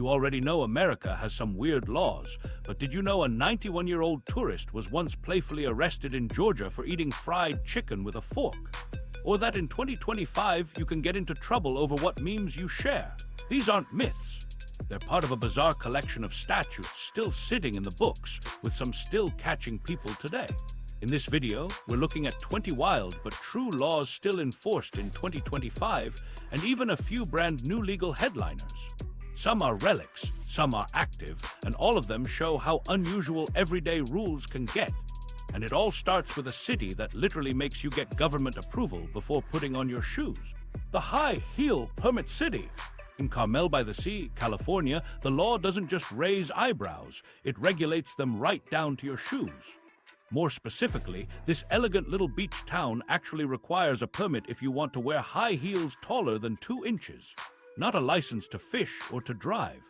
You already know America has some weird laws, but did you know a 91-year-old tourist was once playfully arrested in Georgia for eating fried chicken with a fork? Or that in 2025 you can get into trouble over what memes you share? These aren't myths. They're part of a bizarre collection of statutes still sitting in the books, with some still catching people today. In this video, we're looking at 20 wild but true laws still enforced in 2025, and even a few brand new legal headliners. Some are relics, some are active, and all of them show how unusual everyday rules can get. And it all starts with a city that literally makes you get government approval before putting on your shoes. The High Heel Permit City. In Carmel by the Sea, California, the law doesn't just raise eyebrows, it regulates them right down to your shoes. More specifically, this elegant little beach town actually requires a permit if you want to wear high heels taller than 2 inches. Not a license to fish or to drive.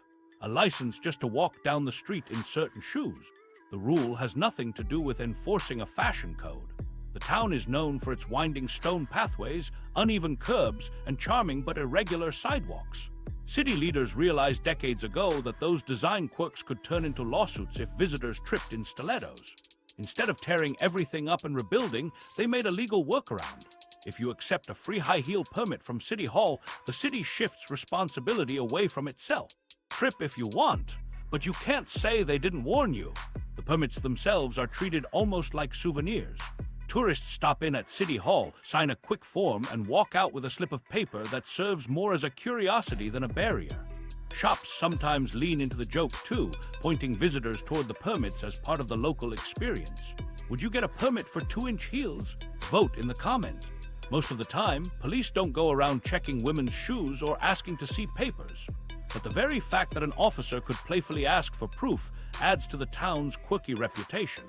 A license just to walk down the street in certain shoes. The rule has nothing to do with enforcing a fashion code. The town is known for its winding stone pathways, uneven curbs, and charming but irregular sidewalks. City leaders realized decades ago that those design quirks could turn into lawsuits if visitors tripped in stilettos. Instead of tearing everything up and rebuilding, they made a legal workaround. If you accept a free high heel permit from City Hall, the city shifts responsibility away from itself. Trip if you want, but you can't say they didn't warn you. The permits themselves are treated almost like souvenirs. Tourists stop in at City Hall, sign a quick form, and walk out with a slip of paper that serves more as a curiosity than a barrier. Shops sometimes lean into the joke too, pointing visitors toward the permits as part of the local experience. Would you get a permit for 2-inch heels? Vote in the comments. Most of the time, police don't go around checking women's shoes or asking to see papers. But the very fact that an officer could playfully ask for proof adds to the town's quirky reputation.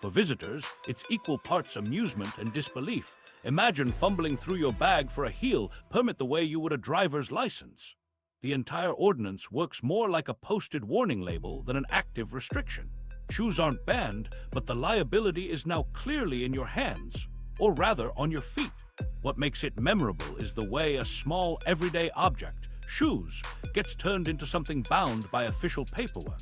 For visitors, it's equal parts amusement and disbelief. Imagine fumbling through your bag for a heel permit the way you would a driver's license. The entire ordinance works more like a posted warning label than an active restriction. Shoes aren't banned, but the liability is now clearly in your hands, or rather on your feet. What makes it memorable is the way a small, everyday object, shoes, gets turned into something bound by official paperwork.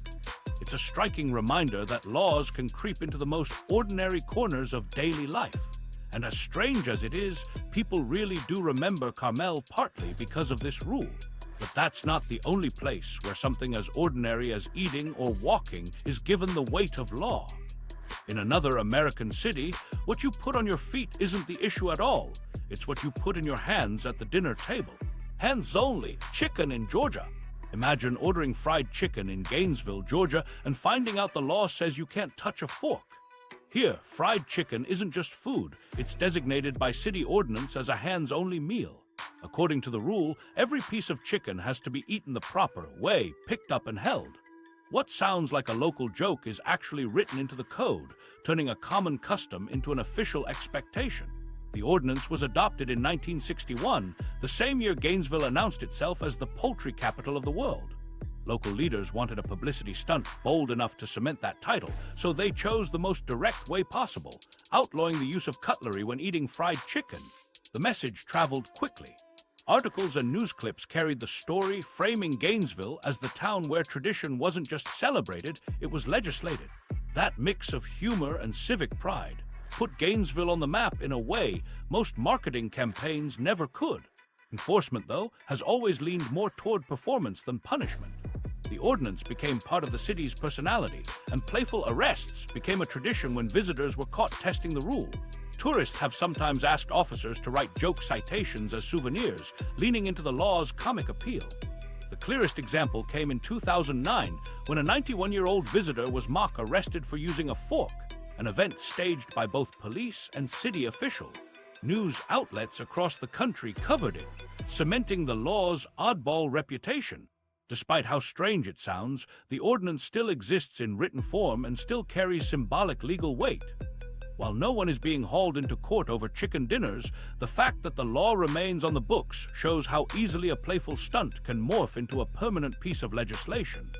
It's a striking reminder that laws can creep into the most ordinary corners of daily life. And as strange as it is, people really do remember Carmel partly because of this rule. But that's not the only place where something as ordinary as eating or walking is given the weight of law. In another American city, what you put on your feet isn't the issue at all. It's what you put in your hands at the dinner table. Hands only, chicken in Georgia. Imagine ordering fried chicken in Gainesville, Georgia, and finding out the law says you can't touch a fork. Here, fried chicken isn't just food, it's designated by city ordinance as a hands-only meal. According to the rule, every piece of chicken has to be eaten the proper way, picked up and held. What sounds like a local joke is actually written into the code, turning a common custom into an official expectation. The ordinance was adopted in 1961, the same year Gainesville announced itself as the poultry capital of the world. Local leaders wanted a publicity stunt bold enough to cement that title, so they chose the most direct way possible, outlawing the use of cutlery when eating fried chicken. The message traveled quickly. Articles and news clips carried the story, framing Gainesville as the town where tradition wasn't just celebrated, it was legislated. That mix of humor and civic pride put Gainesville on the map in a way most marketing campaigns never could. Enforcement, though, has always leaned more toward performance than punishment. The ordinance became part of the city's personality, and playful arrests became a tradition when visitors were caught testing the rule. Tourists have sometimes asked officers to write joke citations as souvenirs, leaning into the law's comic appeal. The clearest example came in 2009, when a 91-year-old visitor was mock arrested for using a fork, an event staged by both police and city officials. News outlets across the country covered it, cementing the law's oddball reputation. Despite how strange it sounds, the ordinance still exists in written form and still carries symbolic legal weight. While no one is being hauled into court over chicken dinners, the fact that the law remains on the books shows how easily a playful stunt can morph into a permanent piece of legislation.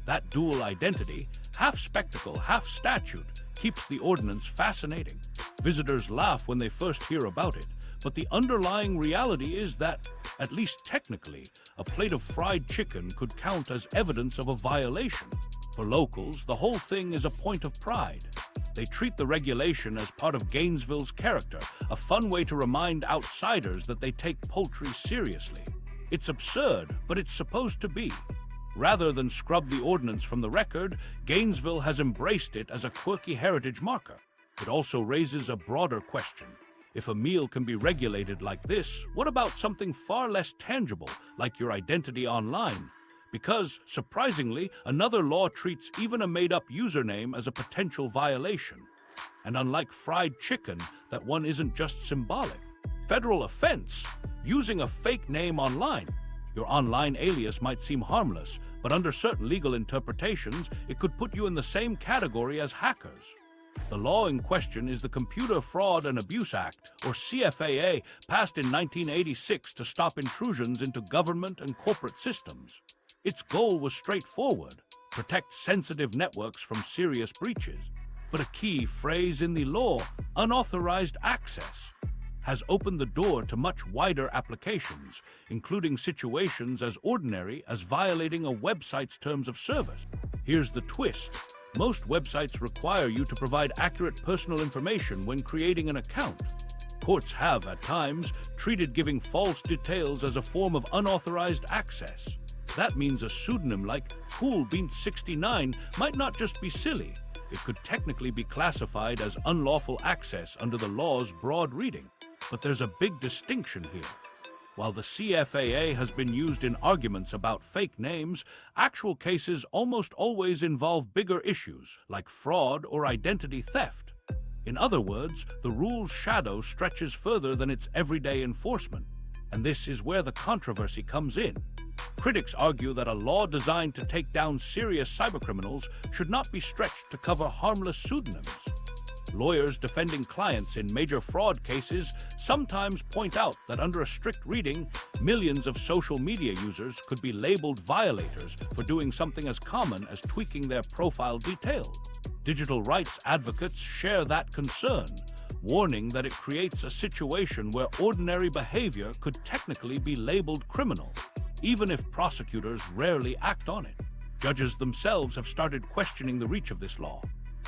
That dual identity, half spectacle, half statute, keeps the ordinance fascinating. Visitors laugh when they first hear about it, But the underlying reality is that, at least technically, a plate of fried chicken could count as evidence of a violation. For locals, the whole thing is a point of pride. They treat the regulation as part of Gainesville's character, a fun way to remind outsiders that they take poultry seriously. It's absurd, but it's supposed to be. Rather than scrub the ordinance from the record, Gainesville has embraced it as a quirky heritage marker. It also raises a broader question. If a meal can be regulated like this, what about something far less tangible, like your identity online? Because, surprisingly, another law treats even a made-up username as a potential violation. And unlike fried chicken, that one isn't just symbolic. Federal offense, using a fake name online. Your online alias might seem harmless, but under certain legal interpretations, it could put you in the same category as hackers. The law in question is the Computer Fraud and Abuse Act, or CFAA, passed in 1986 to stop intrusions into government and corporate systems. Its goal was straightforward: protect sensitive networks from serious breaches. But a key phrase in the law, unauthorized access, has opened the door to much wider applications, including situations as ordinary as violating a website's terms of service. Here's the twist. Most websites require you to provide accurate personal information when creating an account. Courts have, at times, treated giving false details as a form of unauthorized access. That means a pseudonym like CoolBeans69 might not just be silly. It could technically be classified as unlawful access under the law's broad reading. But there's a big distinction here. While the CFAA has been used in arguments about fake names, actual cases almost always involve bigger issues, like fraud or identity theft. In other words, the rule's shadow stretches further than its everyday enforcement. And this is where the controversy comes in. Critics argue that a law designed to take down serious cybercriminals should not be stretched to cover harmless pseudonyms. Lawyers defending clients in major fraud cases sometimes point out that under a strict reading, millions of social media users could be labeled violators for doing something as common as tweaking their profile details. Digital rights advocates share that concern, warning that it creates a situation where ordinary behavior could technically be labeled criminal, even if prosecutors rarely act on it. Judges themselves have started questioning the reach of this law.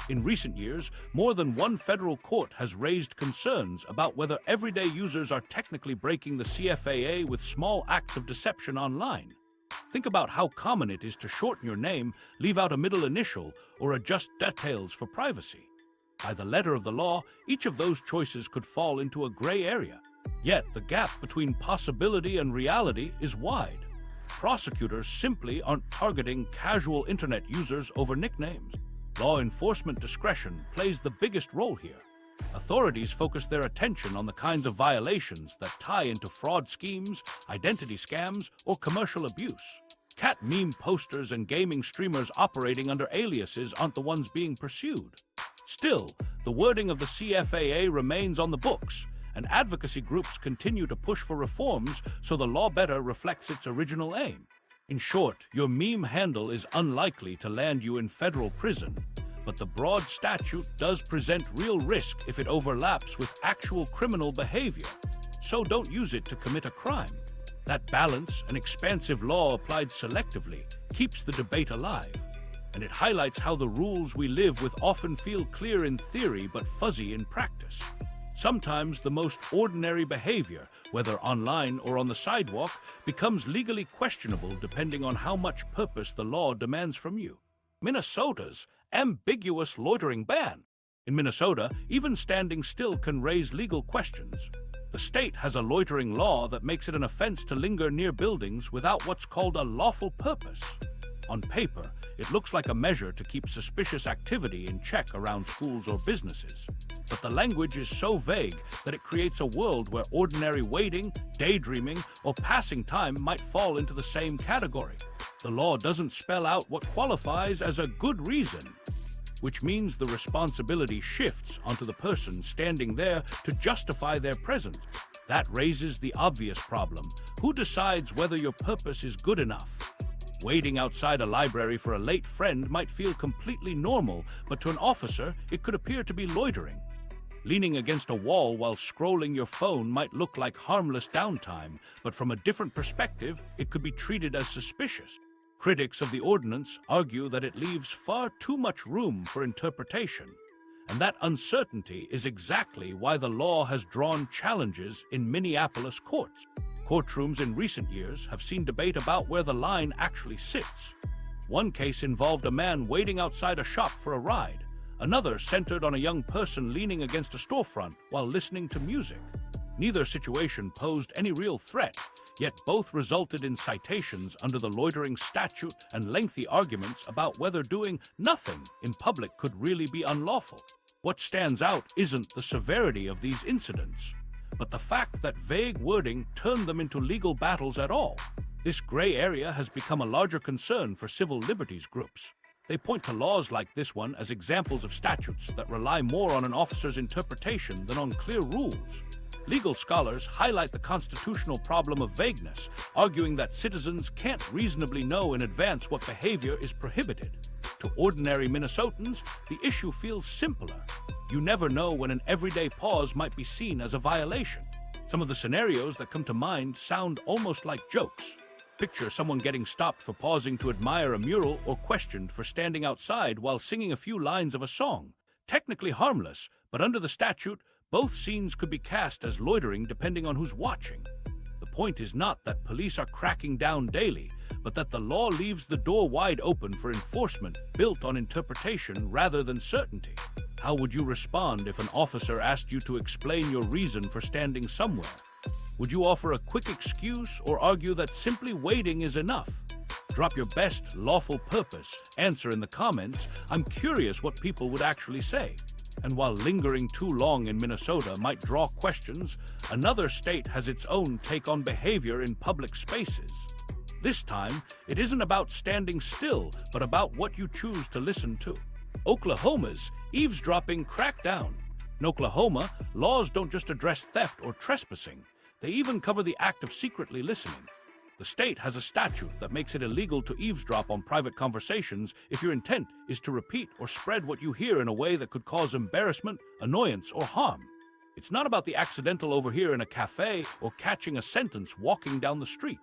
In recent years, more than one federal court has raised concerns about whether everyday users are technically breaking the CFAA with small acts of deception online. Think about how common it is to shorten your name, leave out a middle initial, or adjust details for privacy. By the letter of the law, each of those choices could fall into a gray area. Yet, the gap between possibility and reality is wide. Prosecutors simply aren't targeting casual internet users over nicknames. Law enforcement discretion plays the biggest role here. Authorities focus their attention on the kinds of violations that tie into fraud schemes, identity scams, or commercial abuse. Cat meme posters and gaming streamers operating under aliases aren't the ones being pursued. Still, the wording of the CFAA remains on the books, and advocacy groups continue to push for reforms so the law better reflects its original aim. In short, your meme handle is unlikely to land you in federal prison, but the broad statute does present real risk if it overlaps with actual criminal behavior. So don't use it to commit a crime. That balance, an expansive law applied selectively, keeps the debate alive. And it highlights how the rules we live with often feel clear in theory but fuzzy in practice. Sometimes the most ordinary behavior, whether online or on the sidewalk, becomes legally questionable depending on how much purpose the law demands from you. Minnesota's ambiguous loitering ban. In Minnesota, even standing still can raise legal questions. The state has a loitering law that makes it an offense to linger near buildings without what's called a lawful purpose. On paper, it looks like a measure to keep suspicious activity in check around schools or businesses. But the language is so vague that it creates a world where ordinary waiting, daydreaming, or passing time might fall into the same category. The law doesn't spell out what qualifies as a good reason, which means the responsibility shifts onto the person standing there to justify their presence. That raises the obvious problem: who decides whether your purpose is good enough? Waiting outside a library for a late friend might feel completely normal, but to an officer, it could appear to be loitering. Leaning against a wall while scrolling your phone might look like harmless downtime, but from a different perspective, it could be treated as suspicious. Critics of the ordinance argue that it leaves far too much room for interpretation, and that uncertainty is exactly why the law has drawn challenges in Minneapolis courts. Courtrooms in recent years have seen debate about where the line actually sits. One case involved a man waiting outside a shop for a ride. Another centered on a young person leaning against a storefront while listening to music. Neither situation posed any real threat, yet both resulted in citations under the loitering statute and lengthy arguments about whether doing nothing in public could really be unlawful. What stands out isn't the severity of these incidents, but the fact that vague wording turned them into legal battles at all. This gray area has become a larger concern for civil liberties groups. They point to laws like this one as examples of statutes that rely more on an officer's interpretation than on clear rules. Legal scholars highlight the constitutional problem of vagueness, arguing that citizens can't reasonably know in advance what behavior is prohibited. To ordinary Minnesotans, the issue feels simpler. You never know when an everyday pause might be seen as a violation. Some of the scenarios that come to mind sound almost like jokes. Picture someone getting stopped for pausing to admire a mural or questioned for standing outside while singing a few lines of a song. Technically harmless, but under the statute, both scenes could be cast as loitering depending on who's watching. The point is not that police are cracking down daily, but that the law leaves the door wide open for enforcement built on interpretation rather than certainty. How would you respond if an officer asked you to explain your reason for standing somewhere? Would you offer a quick excuse or argue that simply waiting is enough? Drop your best lawful purpose answer in the comments. I'm curious what people would actually say. And while lingering too long in Minnesota might draw questions, another state has its own take on behavior in public spaces. This time, it isn't about standing still, but about what you choose to listen to. Oklahoma's eavesdropping crackdown. In Oklahoma, laws don't just address theft or trespassing. They even cover the act of secretly listening. The state has a statute that makes it illegal to eavesdrop on private conversations if your intent is to repeat or spread what you hear in a way that could cause embarrassment, annoyance, or harm. It's not about the accidental overhear in a cafe or catching a sentence walking down the street.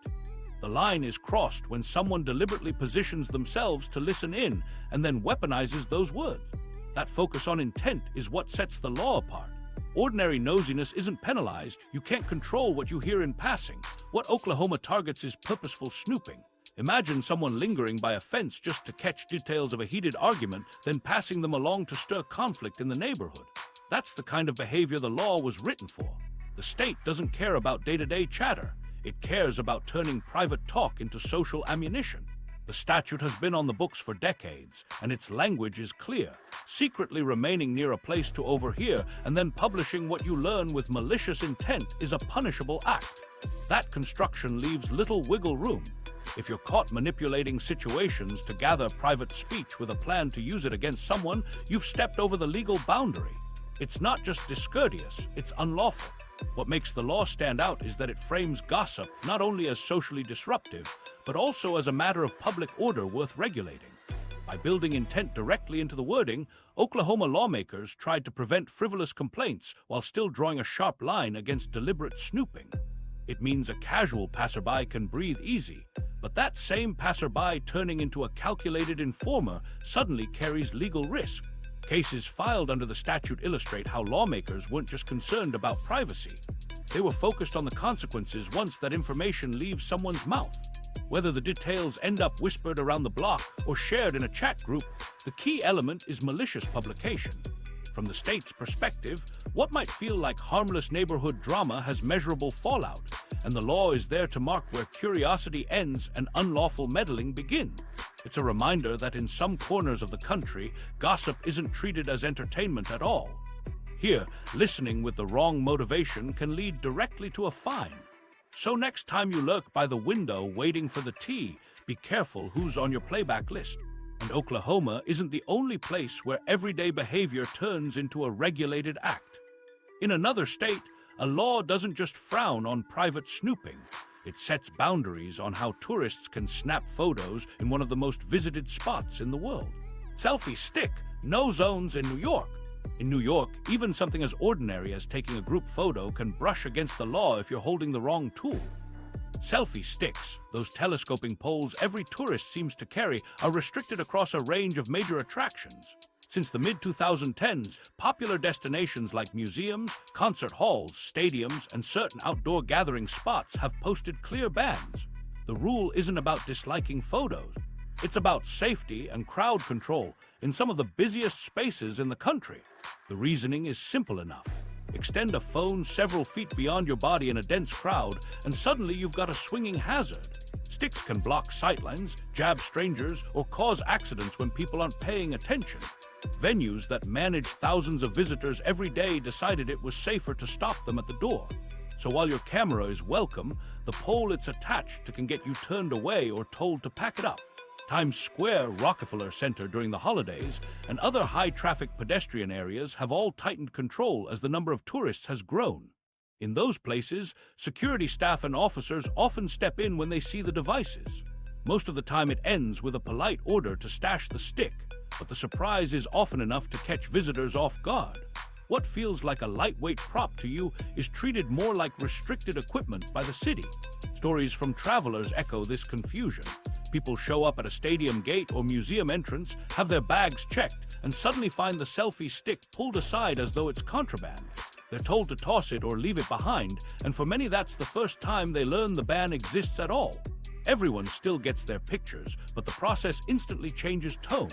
The line is crossed when someone deliberately positions themselves to listen in and then weaponizes those words. That focus on intent is what sets the law apart. Ordinary nosiness isn't penalized. You can't control what you hear in passing. What Oklahoma targets is purposeful snooping. Imagine someone lingering by a fence just to catch details of a heated argument, then passing them along to stir conflict in the neighborhood. That's the kind of behavior the law was written for. The state doesn't care about day-to-day chatter. It cares about turning private talk into social ammunition. The statute has been on the books for decades, and its language is clear. Secretly remaining near a place to overhear and then publishing what you learn with malicious intent is a punishable act. That construction leaves little wiggle room. If you're caught manipulating situations to gather private speech with a plan to use it against someone, you've stepped over the legal boundary. It's not just discourteous, it's unlawful. What makes the law stand out is that it frames gossip not only as socially disruptive, but also as a matter of public order worth regulating. By building intent directly into the wording, Oklahoma lawmakers tried to prevent frivolous complaints while still drawing a sharp line against deliberate snooping. It means a casual passerby can breathe easy, but that same passerby turning into a calculated informer suddenly carries legal risk. Cases filed under the statute illustrate how lawmakers weren't just concerned about privacy. They were focused on the consequences once that information leaves someone's mouth. Whether the details end up whispered around the block or shared in a chat group, the key element is malicious publication. From the state's perspective, what might feel like harmless neighborhood drama has measurable fallout, and the law is there to mark where curiosity ends and unlawful meddling begin. It's a reminder that in some corners of the country, gossip isn't treated as entertainment at all. Here, listening with the wrong motivation can lead directly to a fine. So next time you lurk by the window waiting for the tea, be careful who's on your playback list. And Oklahoma isn't the only place where everyday behavior turns into a regulated act. In another state, a law doesn't just frown on private snooping. It sets boundaries on how tourists can snap photos in one of the most visited spots in the world. Selfie stick, no zones in New York. In New York, even something as ordinary as taking a group photo can brush against the law if you're holding the wrong tool. Selfie sticks, those telescoping poles every tourist seems to carry, are restricted across a range of major attractions. Since the mid-2010s, popular destinations like museums, concert halls, stadiums, and certain outdoor gathering spots have posted clear bans. The rule isn't about disliking photos. It's about safety and crowd control in some of the busiest spaces in the country. The reasoning is simple enough. Extend a phone several feet beyond your body in a dense crowd, and suddenly you've got a swinging hazard. Sticks can block sightlines, jab strangers, or cause accidents when people aren't paying attention. Venues that manage thousands of visitors every day decided it was safer to stop them at the door. So while your camera is welcome, the pole it's attached to can get you turned away or told to pack it up. Times Square, Rockefeller Center during the holidays, and other high-traffic pedestrian areas have all tightened control as the number of tourists has grown. In those places, security staff and officers often step in when they see the devices. Most of the time it ends with a polite order to stash the stick, but the surprise is often enough to catch visitors off guard. What feels like a lightweight prop to you is treated more like restricted equipment by the city. Stories from travelers echo this confusion. People show up at a stadium gate or museum entrance, have their bags checked, and suddenly find the selfie stick pulled aside as though it's contraband. They're told to toss it or leave it behind, and for many that's the first time they learn the ban exists at all. Everyone still gets their pictures, but the process instantly changes tone.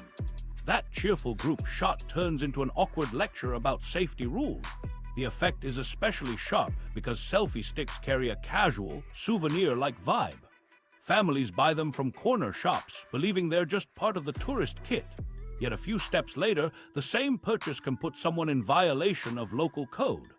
That cheerful group shot turns into an awkward lecture about safety rules. The effect is especially sharp because selfie sticks carry a casual, souvenir-like vibe. Families buy them from corner shops, believing they're just part of the tourist kit. Yet a few steps later, the same purchase can put someone in violation of local code.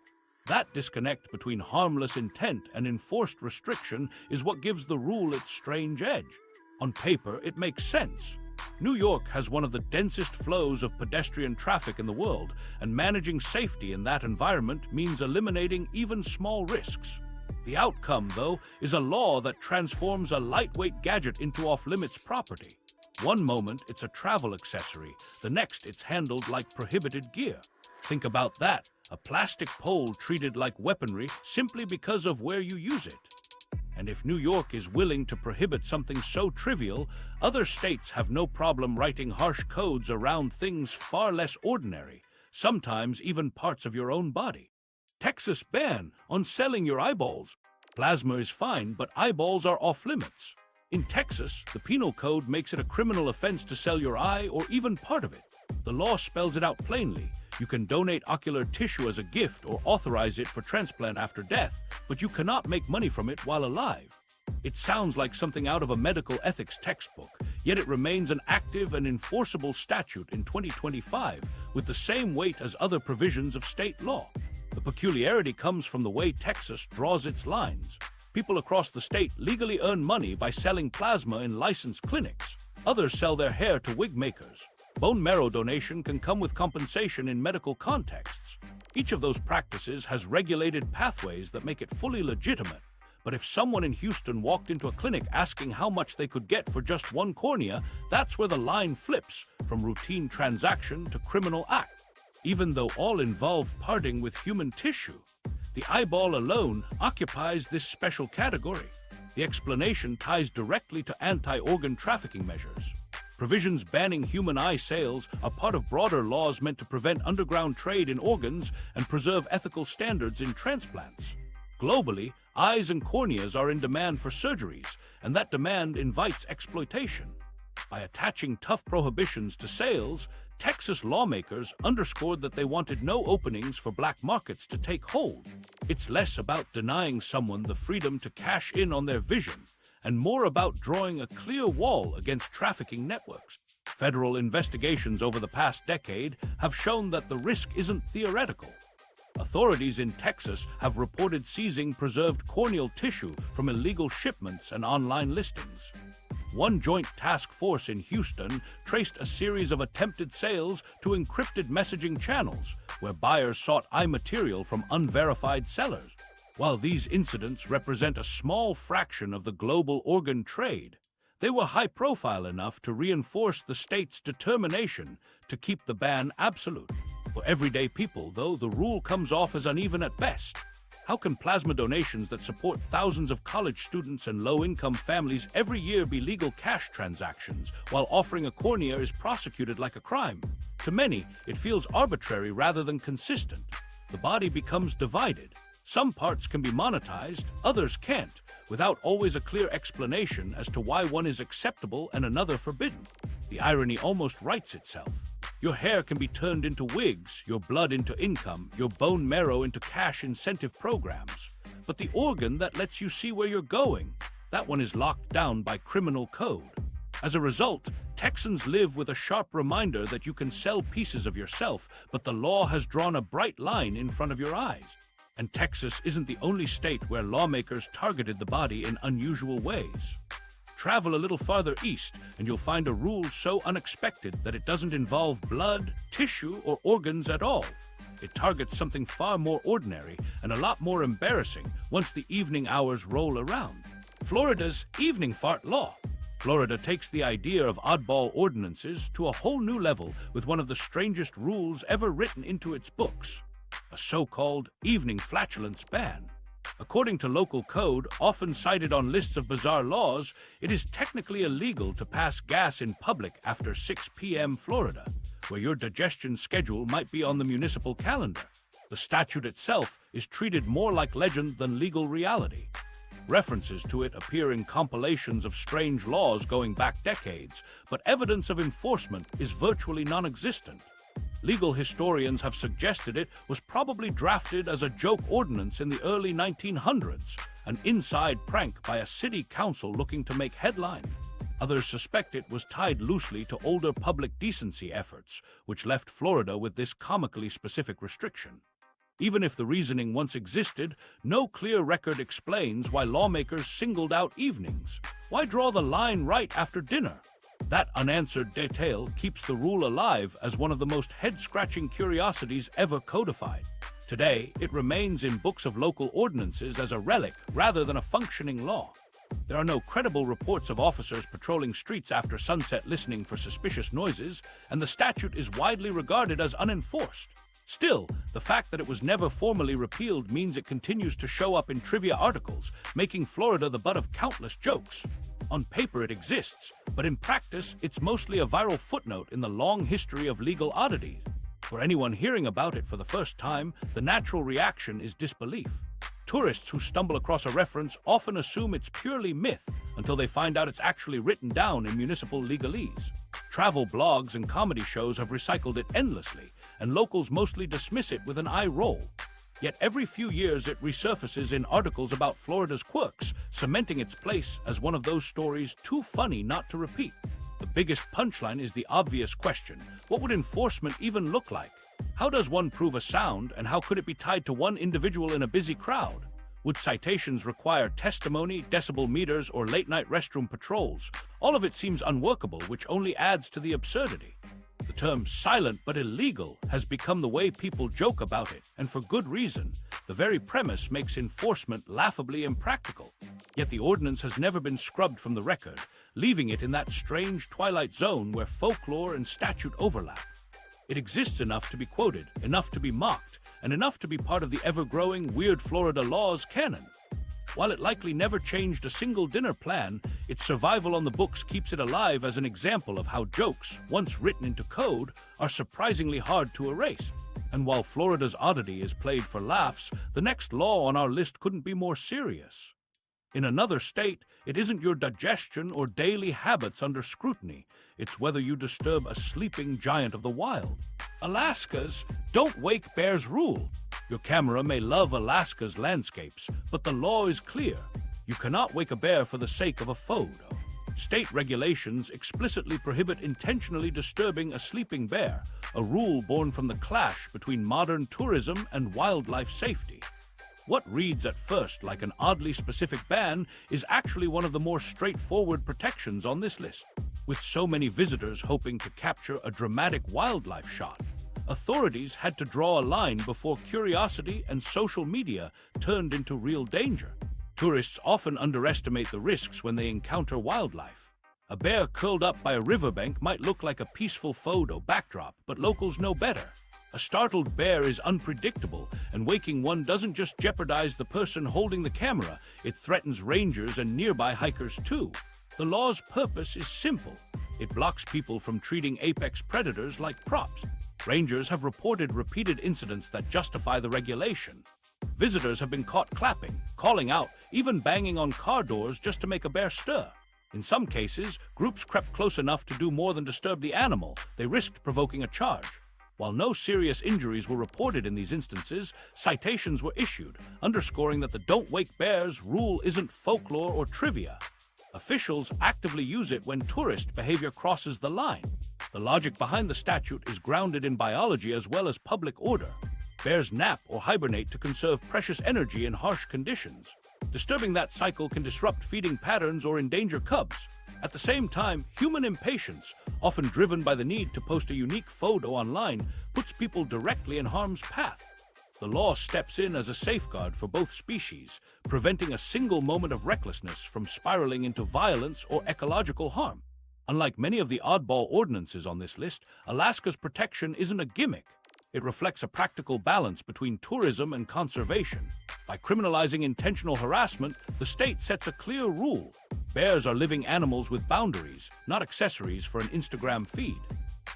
That disconnect between harmless intent and enforced restriction is what gives the rule its strange edge. On paper, it makes sense. New York has one of the densest flows of pedestrian traffic in the world, and managing safety in that environment means eliminating even small risks. The outcome, though, is a law that transforms a lightweight gadget into off-limits property. One moment it's a travel accessory, the next it's handled like prohibited gear. Think about that, a plastic pole treated like weaponry simply because of where you use it. And if New York is willing to prohibit something so trivial, other states have no problem writing harsh codes around things far less ordinary, sometimes even parts of your own body. Texas ban on selling your eyeballs. Plasma is fine, but eyeballs are off-limits. In Texas, the penal code makes it a criminal offense to sell your eye or even part of it. The law spells it out plainly. You can donate ocular tissue as a gift or authorize it for transplant after death, but you cannot make money from it while alive. It sounds like something out of a medical ethics textbook, yet it remains an active and enforceable statute in 2025 with the same weight as other provisions of state law. The peculiarity comes from the way Texas draws its lines. People across the state legally earn money by selling plasma in licensed clinics. Others sell their hair to wig makers. Bone marrow donation can come with compensation in medical contexts. Each of those practices has regulated pathways that make it fully legitimate. But if someone in Houston walked into a clinic asking how much they could get for just one cornea, that's where the line flips from routine transaction to criminal act. Even though all involve parting with human tissue, the eyeball alone occupies this special category. The explanation ties directly to anti-organ trafficking measures. Provisions banning human eye sales are part of broader laws meant to prevent underground trade in organs and preserve ethical standards in transplants. Globally, eyes and corneas are in demand for surgeries, and that demand invites exploitation. By attaching tough prohibitions to sales, Texas lawmakers underscored that they wanted no openings for black markets to take hold. It's less about denying someone the freedom to cash in on their vision, and more about drawing a clear wall against trafficking networks. Federal investigations over the past decade have shown that the risk isn't theoretical. Authorities in Texas have reported seizing preserved corneal tissue from illegal shipments and online listings. One joint task force in Houston traced a series of attempted sales to encrypted messaging channels, where buyers sought eye material from unverified sellers. While these incidents represent a small fraction of the global organ trade, they were high-profile enough to reinforce the state's determination to keep the ban absolute. For everyday people, though, the rule comes off as uneven at best. How can plasma donations that support thousands of college students and low-income families every year be legal cash transactions, while offering a cornea is prosecuted like a crime? To many, it feels arbitrary rather than consistent. The body becomes divided. Some parts can be monetized, others can't, without always a clear explanation as to why one is acceptable and another forbidden. The irony almost writes itself. Your hair can be turned into wigs, your blood into income, your bone marrow into cash incentive programs. But the organ that lets you see where you're going, that one is locked down by criminal code. As a result, Texans live with a sharp reminder that you can sell pieces of yourself, but the law has drawn a bright line in front of your eyes. And Texas isn't the only state where lawmakers targeted the body in unusual ways. Travel a little farther east, and you'll find a rule so unexpected that it doesn't involve blood, tissue, or organs at all. It targets something far more ordinary and a lot more embarrassing once the evening hours roll around. Florida's evening fart law. Florida takes the idea of oddball ordinances to a whole new level with one of the strangest rules ever written into its books, a so-called evening flatulence ban. According to local code, often cited on lists of bizarre laws, it is technically illegal to pass gas in public after 6 p.m. Florida, where your digestion schedule might be on the municipal calendar. The statute itself is treated more like legend than legal reality. References to it appear in compilations of strange laws going back decades, but evidence of enforcement is virtually non-existent. Legal historians have suggested it was probably drafted as a joke ordinance in the early 1900s, an inside prank by a city council looking to make headline. Others suspect it was tied loosely to older public decency efforts, which left Florida with this comically specific restriction. Even if the reasoning once existed, no clear record explains why lawmakers singled out evenings. Why draw the line right after dinner? That unanswered detail keeps the rule alive as one of the most head-scratching curiosities ever codified. Today, it remains in books of local ordinances as a relic rather than a functioning law. There are no credible reports of officers patrolling streets after sunset listening for suspicious noises, and the statute is widely regarded as unenforced. Still, the fact that it was never formally repealed means it continues to show up in trivia articles, making Florida the butt of countless jokes. On paper it exists, but in practice it's mostly a viral footnote in the long history of legal oddities. For anyone hearing about it for the first time, the natural reaction is disbelief. Tourists who stumble across a reference often assume it's purely myth until they find out it's actually written down in municipal legalese. Travel blogs and comedy shows have recycled it endlessly, and locals mostly dismiss it with an eye roll. Yet every few years it resurfaces in articles about Florida's quirks, cementing its place as one of those stories too funny not to repeat. The biggest punchline is the obvious question: what would enforcement even look like? How does one prove a sound, and how could it be tied to one individual in a busy crowd? Would citations require testimony, decibel meters, or late-night restroom patrols? All of it seems unworkable, which only adds to the absurdity. The term silent but illegal has become the way people joke about it, and for good reason. The very premise makes enforcement laughably impractical. Yet the ordinance has never been scrubbed from the record, leaving it in that strange twilight zone where folklore and statute overlap. It exists enough to be quoted, enough to be mocked, and enough to be part of the ever-growing Weird Florida Laws canon. While it likely never changed a single dinner plan, its survival on the books keeps it alive as an example of how jokes, once written into code, are surprisingly hard to erase. And while Florida's oddity is played for laughs, the next law on our list couldn't be more serious. In another state, it isn't your digestion or daily habits under scrutiny, it's whether you disturb a sleeping giant of the wild. Alaska's "Don't Wake Bears" rule. Your camera may love Alaska's landscapes, but the law is clear. You cannot wake a bear for the sake of a photo. State regulations explicitly prohibit intentionally disturbing a sleeping bear, a rule born from the clash between modern tourism and wildlife safety. What reads at first like an oddly specific ban is actually one of the more straightforward protections on this list. With so many visitors hoping to capture a dramatic wildlife shot, authorities had to draw a line before curiosity and social media turned into real danger. Tourists often underestimate the risks when they encounter wildlife. A bear curled up by a riverbank might look like a peaceful photo backdrop, but locals know better. A startled bear is unpredictable, and waking one doesn't just jeopardize the person holding the camera, it threatens rangers and nearby hikers too. The law's purpose is simple. It blocks people from treating apex predators like props. Rangers have reported repeated incidents that justify the regulation. Visitors have been caught clapping, calling out, even banging on car doors just to make a bear stir. In some cases, groups crept close enough to do more than disturb the animal. They risked provoking a charge. While no serious injuries were reported in these instances, citations were issued, underscoring that the "Don't Wake Bears" rule isn't folklore or trivia. Officials actively use it when tourist behavior crosses the line. The logic behind the statute is grounded in biology as well as public order. Bears nap or hibernate to conserve precious energy in harsh conditions. Disturbing that cycle can disrupt feeding patterns or endanger cubs. At the same time, human impatience, often driven by the need to post a unique photo online, puts people directly in harm's path. The law steps in as a safeguard for both species, preventing a single moment of recklessness from spiraling into violence or ecological harm. Unlike many of the oddball ordinances on this list, Alaska's protection isn't a gimmick. It reflects a practical balance between tourism and conservation. By criminalizing intentional harassment, the state sets a clear rule. Bears are living animals with boundaries, not accessories for an Instagram feed.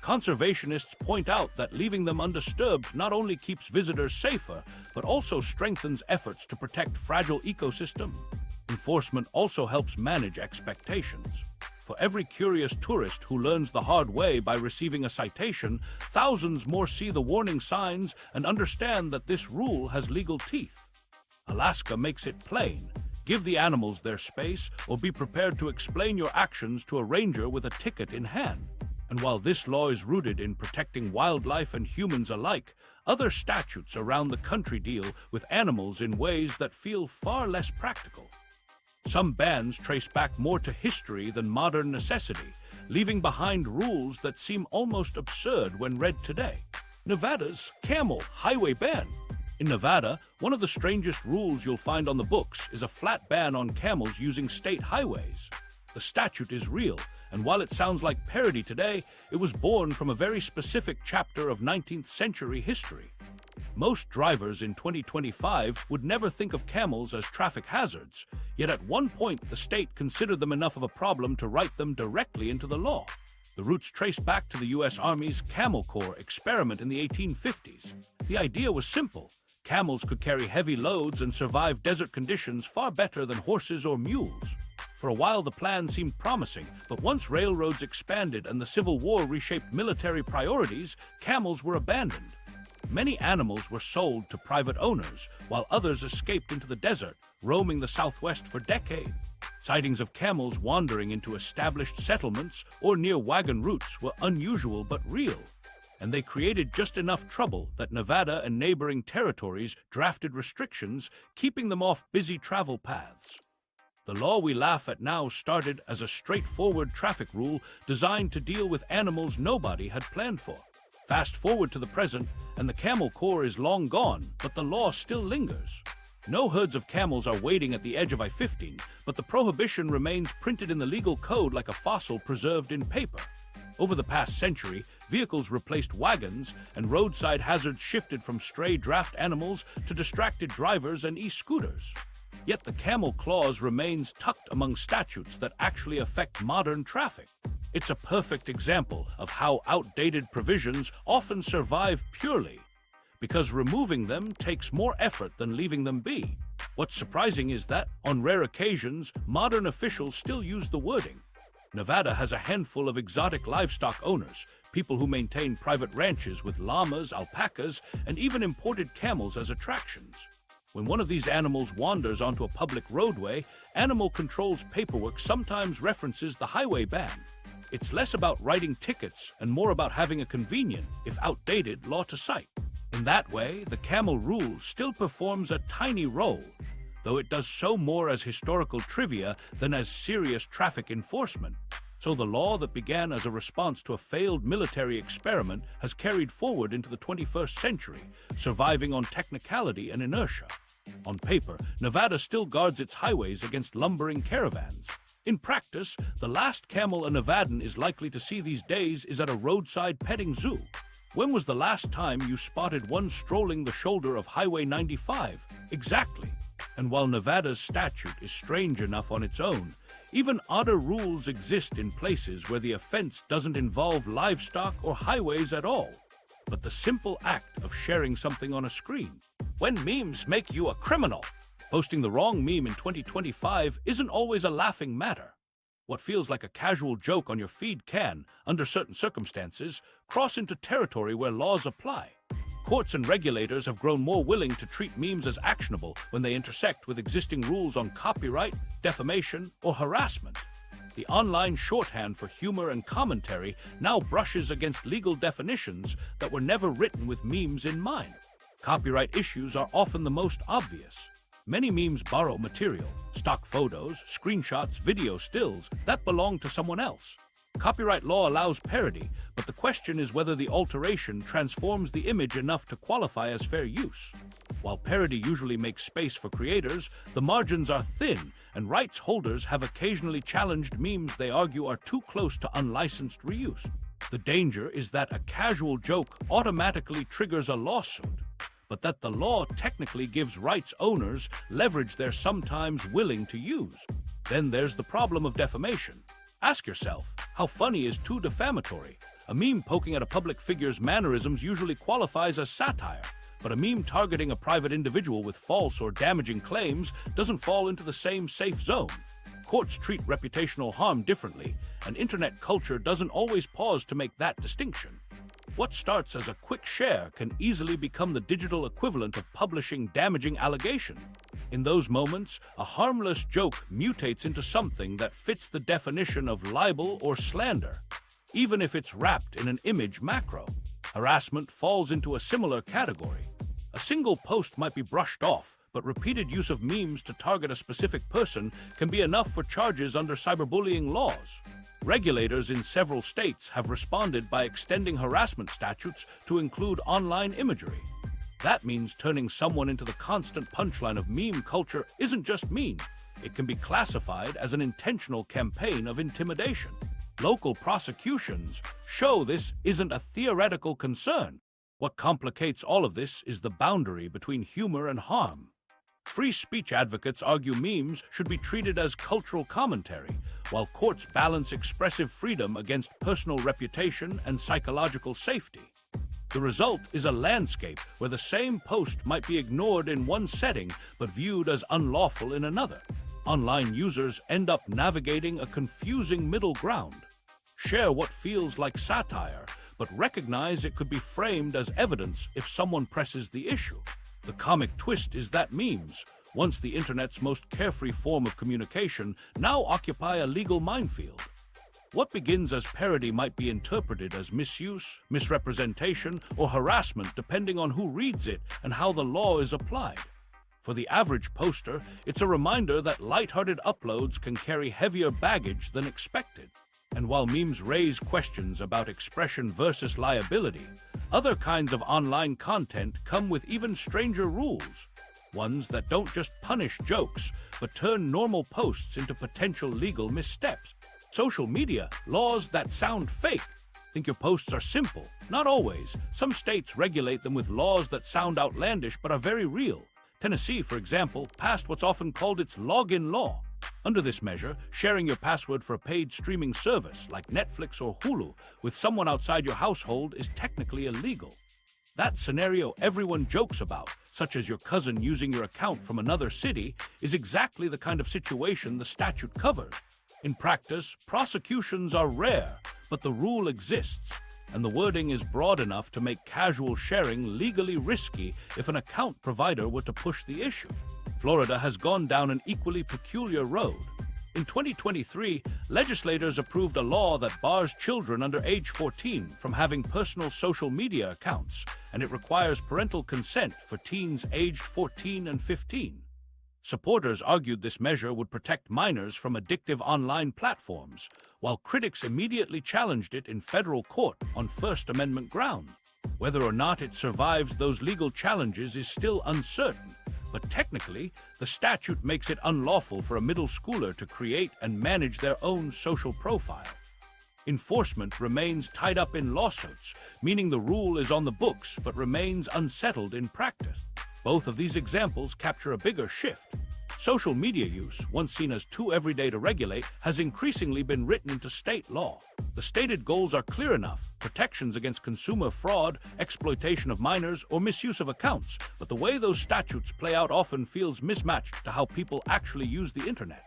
Conservationists point out that leaving them undisturbed not only keeps visitors safer, but also strengthens efforts to protect fragile ecosystems. Enforcement also helps manage expectations. For every curious tourist who learns the hard way by receiving a citation, thousands more see the warning signs and understand that this rule has legal teeth. Alaska makes it plain. Give the animals their space, or be prepared to explain your actions to a ranger with a ticket in hand. And while this law is rooted in protecting wildlife and humans alike, other statutes around the country deal with animals in ways that feel far less practical. Some bans trace back more to history than modern necessity, leaving behind rules that seem almost absurd when read today. Nevada's camel highway ban. In Nevada, one of the strangest rules you'll find on the books is a flat ban on camels using state highways. The statute is real, and while it sounds like parody today, it was born from a very specific chapter of 19th century history. Most drivers in 2025 would never think of camels as traffic hazards, yet at one point the state considered them enough of a problem to write them directly into the law. The roots trace back to the U.S. Army's Camel Corps experiment in the 1850s. The idea was simple. Camels could carry heavy loads and survive desert conditions far better than horses or mules. For a while the plan seemed promising, but once railroads expanded and the Civil War reshaped military priorities, camels were abandoned. Many animals were sold to private owners, while others escaped into the desert, roaming the Southwest for decades. Sightings of camels wandering into established settlements or near wagon routes were unusual but real, and they created just enough trouble that Nevada and neighboring territories drafted restrictions, keeping them off busy travel paths. The law we laugh at now started as a straightforward traffic rule designed to deal with animals nobody had planned for. Fast forward to the present, and the Camel Corps is long gone, but the law still lingers. No herds of camels are waiting at the edge of I-15, but the prohibition remains printed in the legal code like a fossil preserved in paper. Over the past century, vehicles replaced wagons, and roadside hazards shifted from stray draft animals to distracted drivers and e-scooters. Yet the camel clause remains tucked among statutes that actually affect modern traffic. It's a perfect example of how outdated provisions often survive purely because removing them takes more effort than leaving them be. What's surprising is that, on rare occasions, modern officials still use the wording. Nevada has a handful of exotic livestock owners, people who maintain private ranches with llamas, alpacas, and even imported camels as attractions. When one of these animals wanders onto a public roadway, Animal Control's paperwork sometimes references the highway ban. It's less about writing tickets and more about having a convenient, if outdated, law to cite. In that way, the camel rule still performs a tiny role, though it does so more as historical trivia than as serious traffic enforcement. So the law that began as a response to a failed military experiment has carried forward into the 21st century, surviving on technicality and inertia. On paper, Nevada still guards its highways against lumbering caravans. In practice, the last camel a Nevadan is likely to see these days is at a roadside petting zoo. When was the last time you spotted one strolling the shoulder of Highway 95? Exactly. And while Nevada's statute is strange enough on its own, even odder rules exist in places where the offense doesn't involve livestock or highways at all, but the simple act of sharing something on a screen. When memes make you a criminal, posting the wrong meme in 2025 isn't always a laughing matter. What feels like a casual joke on your feed can, under certain circumstances, cross into territory where laws apply. Courts and regulators have grown more willing to treat memes as actionable when they intersect with existing rules on copyright, defamation, or harassment. The online shorthand for humor and commentary now brushes against legal definitions that were never written with memes in mind. Copyright issues are often the most obvious. Many memes borrow material, stock photos, screenshots, video stills that belong to someone else. Copyright law allows parody, but the question is whether the alteration transforms the image enough to qualify as fair use. While parody usually makes space for creators, the margins are thin, and rights holders have occasionally challenged memes they argue are too close to unlicensed reuse. The danger is that a casual joke automatically triggers a lawsuit, but that the law technically gives rights owners leverage they're sometimes willing to use. Then there's the problem of defamation. Ask yourself, how funny is too defamatory? A meme poking at a public figure's mannerisms usually qualifies as satire, but a meme targeting a private individual with false or damaging claims doesn't fall into the same safe zone. Courts treat reputational harm differently, and internet culture doesn't always pause to make that distinction. What starts as a quick share can easily become the digital equivalent of publishing damaging allegation. In those moments, a harmless joke mutates into something that fits the definition of libel or slander, even if it's wrapped in an image macro. Harassment falls into a similar category. A single post might be brushed off, but repeated use of memes to target a specific person can be enough for charges under cyberbullying laws. Regulators in several states have responded by extending harassment statutes to include online imagery. That means turning someone into the constant punchline of meme culture isn't just mean. It can be classified as an intentional campaign of intimidation. Local prosecutions show this isn't a theoretical concern. What complicates all of this is the boundary between humor and harm. Free speech advocates argue memes should be treated as cultural commentary, while courts balance expressive freedom against personal reputation and psychological safety. The result is a landscape where the same post might be ignored in one setting but viewed as unlawful in another. Online users end up navigating a confusing middle ground. Share what feels like satire, but recognize it could be framed as evidence if someone presses the issue. The comic twist is that memes, once the internet's most carefree form of communication, now occupy a legal minefield. What begins as parody might be interpreted as misuse, misrepresentation, or harassment depending on who reads it and how the law is applied. For the average poster, it's a reminder that lighthearted uploads can carry heavier baggage than expected. And while memes raise questions about expression versus liability, other kinds of online content come with even stranger rules. Ones that don't just punish jokes, but turn normal posts into potential legal missteps. Social media, laws that sound fake. Think your posts are simple? Not always. Some states regulate them with laws that sound outlandish but are very real. Tennessee, for example, passed what's often called its login law. Under this measure, sharing your password for a paid streaming service like Netflix or Hulu with someone outside your household is technically illegal. That scenario everyone jokes about, such as your cousin using your account from another city, is exactly the kind of situation the statute covers. In practice, prosecutions are rare, but the rule exists, and the wording is broad enough to make casual sharing legally risky if an account provider were to push the issue. Florida has gone down an equally peculiar road. In 2023, legislators approved a law that bars children under age 14 from having personal social media accounts, and it requires parental consent for teens aged 14 and 15. Supporters argued this measure would protect minors from addictive online platforms, while critics immediately challenged it in federal court on First Amendment grounds. Whether or not it survives those legal challenges is still uncertain, but technically, the statute makes it unlawful for a middle schooler to create and manage their own social profile. Enforcement remains tied up in lawsuits, meaning the rule is on the books but remains unsettled in practice. Both of these examples capture a bigger shift. Social media use, once seen as too everyday to regulate, has increasingly been written into state law. The stated goals are clear enough: protections against consumer fraud, exploitation of minors, or misuse of accounts, but the way those statutes play out often feels mismatched to how people actually use the internet.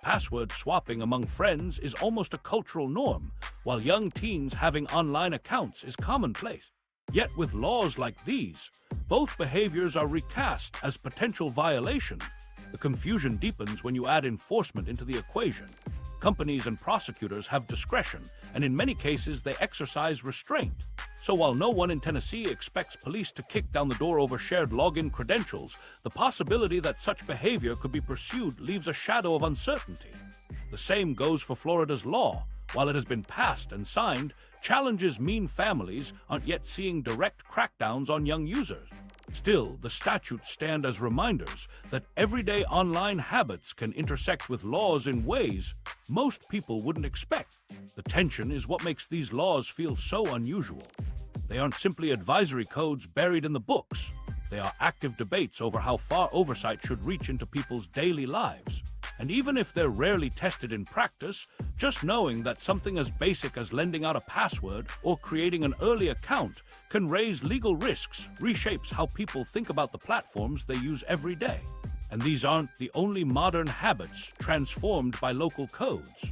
Password swapping among friends is almost a cultural norm, while young teens having online accounts is commonplace. Yet with laws like these, both behaviors are recast as potential violations. The confusion deepens when you add enforcement into the equation. Companies and prosecutors have discretion, and in many cases they exercise restraint. So while no one in Tennessee expects police to kick down the door over shared login credentials, the possibility that such behavior could be pursued leaves a shadow of uncertainty. The same goes for Florida's law. While it has been passed and signed, challenges mean families aren't yet seeing direct crackdowns on young users. Still, the statutes stand as reminders that everyday online habits can intersect with laws in ways most people wouldn't expect. The tension is what makes these laws feel so unusual. They aren't simply advisory codes buried in the books. They are active debates over how far oversight should reach into people's daily lives. And even if they're rarely tested in practice, just knowing that something as basic as lending out a password or creating an early account can raise legal risks reshapes how people think about the platforms they use every day. And these aren't the only modern habits transformed by local codes.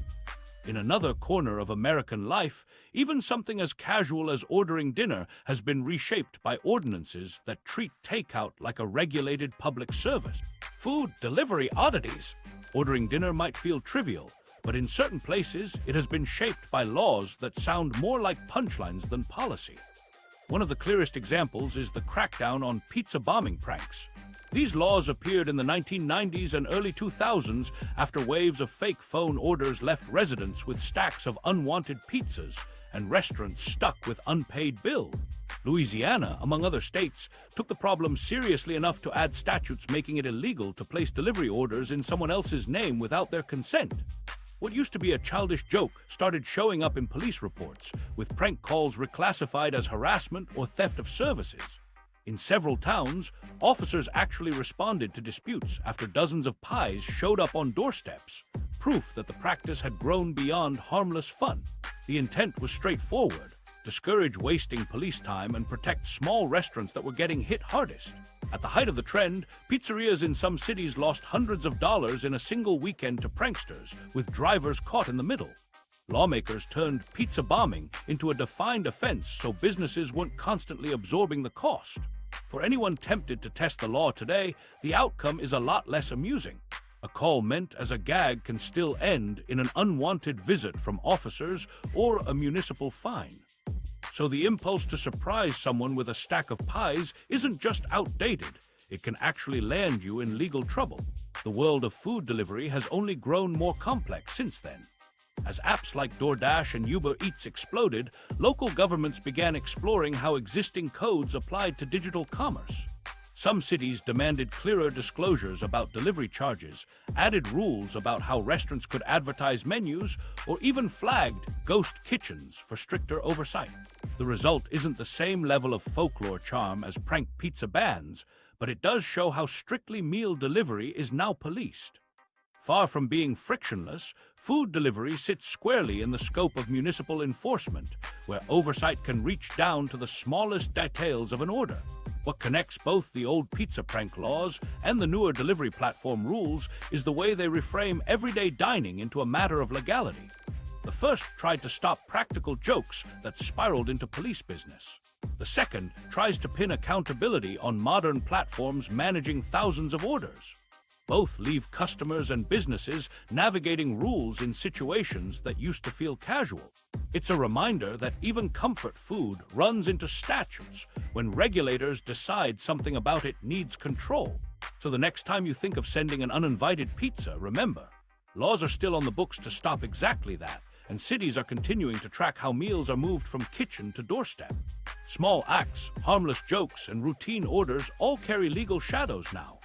In another corner of American life, even something as casual as ordering dinner has been reshaped by ordinances that treat takeout like a regulated public service. Food delivery oddities. Ordering dinner might feel trivial, but in certain places it has been shaped by laws that sound more like punchlines than policy. One of the clearest examples is the crackdown on pizza bombing pranks. These laws appeared in the 1990s and early 2000s after waves of fake phone orders left residents with stacks of unwanted pizzas and restaurants stuck with unpaid bills. Louisiana, among other states, took the problem seriously enough to add statutes making it illegal to place delivery orders in someone else's name without their consent. What used to be a childish joke started showing up in police reports, with prank calls reclassified as harassment or theft of services. In several towns, officers actually responded to disputes after dozens of pies showed up on doorsteps, proof that the practice had grown beyond harmless fun. The intent was straightforward: discourage wasting police time and protect small restaurants that were getting hit hardest. At the height of the trend, pizzerias in some cities lost hundreds of dollars in a single weekend to pranksters, with drivers caught in the middle. Lawmakers turned pizza bombing into a defined offense so businesses weren't constantly absorbing the cost. For anyone tempted to test the law today, the outcome is a lot less amusing. A call meant as a gag can still end in an unwanted visit from officers or a municipal fine. So the impulse to surprise someone with a stack of pies isn't just outdated, it can actually land you in legal trouble. The world of food delivery has only grown more complex since then. As apps like DoorDash and Uber Eats exploded, local governments began exploring how existing codes applied to digital commerce. Some cities demanded clearer disclosures about delivery charges, added rules about how restaurants could advertise menus, or even flagged ghost kitchens for stricter oversight. The result isn't the same level of folklore charm as prank pizza bans, but it does show how strictly meal delivery is now policed. Far from being frictionless, food delivery sits squarely in the scope of municipal enforcement, where oversight can reach down to the smallest details of an order. What connects both the old pizza prank laws and the newer delivery platform rules is the way they reframe everyday dining into a matter of legality. The first tried to stop practical jokes that spiraled into police business. The second tries to pin accountability on modern platforms managing thousands of orders. Both leave customers and businesses navigating rules in situations that used to feel casual. It's a reminder that even comfort food runs into statutes when regulators decide something about it needs control. So the next time you think of sending an uninvited pizza, remember, laws are still on the books to stop exactly that, and cities are continuing to track how meals are moved from kitchen to doorstep. Small acts, harmless jokes, and routine orders all carry legal shadows now.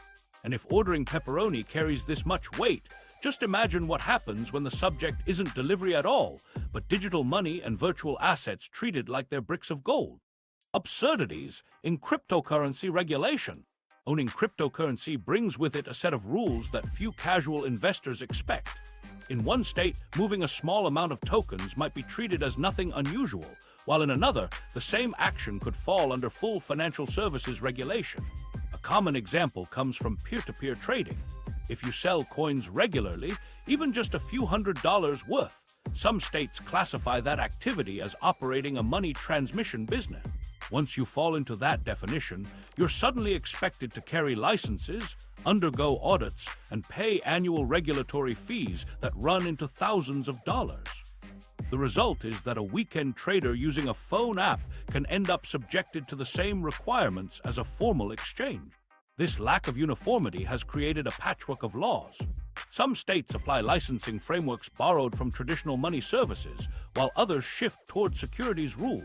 And if ordering pepperoni carries this much weight, Just imagine what happens when the subject isn't delivery at all, but digital money and virtual assets treated like they're bricks of gold. Absurdities in cryptocurrency regulation. Owning cryptocurrency brings with it a set of rules that few casual investors expect. In one state, moving a small amount of tokens might be treated as nothing unusual, while in another, the same action could fall under full financial services regulation. A common example comes from peer-to-peer trading. If you sell coins regularly, even just a few $100s worth, some states classify that activity as operating a money transmission business. Once you fall into that definition, you're suddenly expected to carry licenses, undergo audits, and pay annual regulatory fees that run into thousands of dollars. The result is that a weekend trader using a phone app can end up subjected to the same requirements as a formal exchange. This lack of uniformity has created a patchwork of laws. Some states apply licensing frameworks borrowed from traditional money services, while others shift toward securities rules.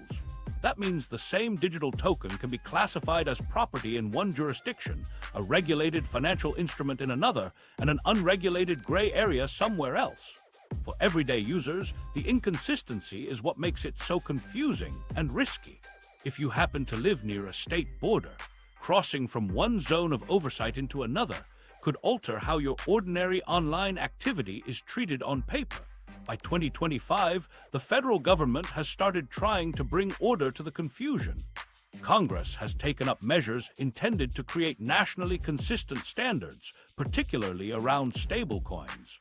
That means the same digital token can be classified as property in one jurisdiction, a regulated financial instrument in another, and an unregulated gray area somewhere else. For everyday users, the inconsistency is what makes it so confusing and risky. If you happen to live near a state border, crossing from one zone of oversight into another could alter how your ordinary online activity is treated on paper. By 2025, the federal government has started trying to bring order to the confusion. Congress has taken up measures intended to create nationally consistent standards, particularly around stablecoins.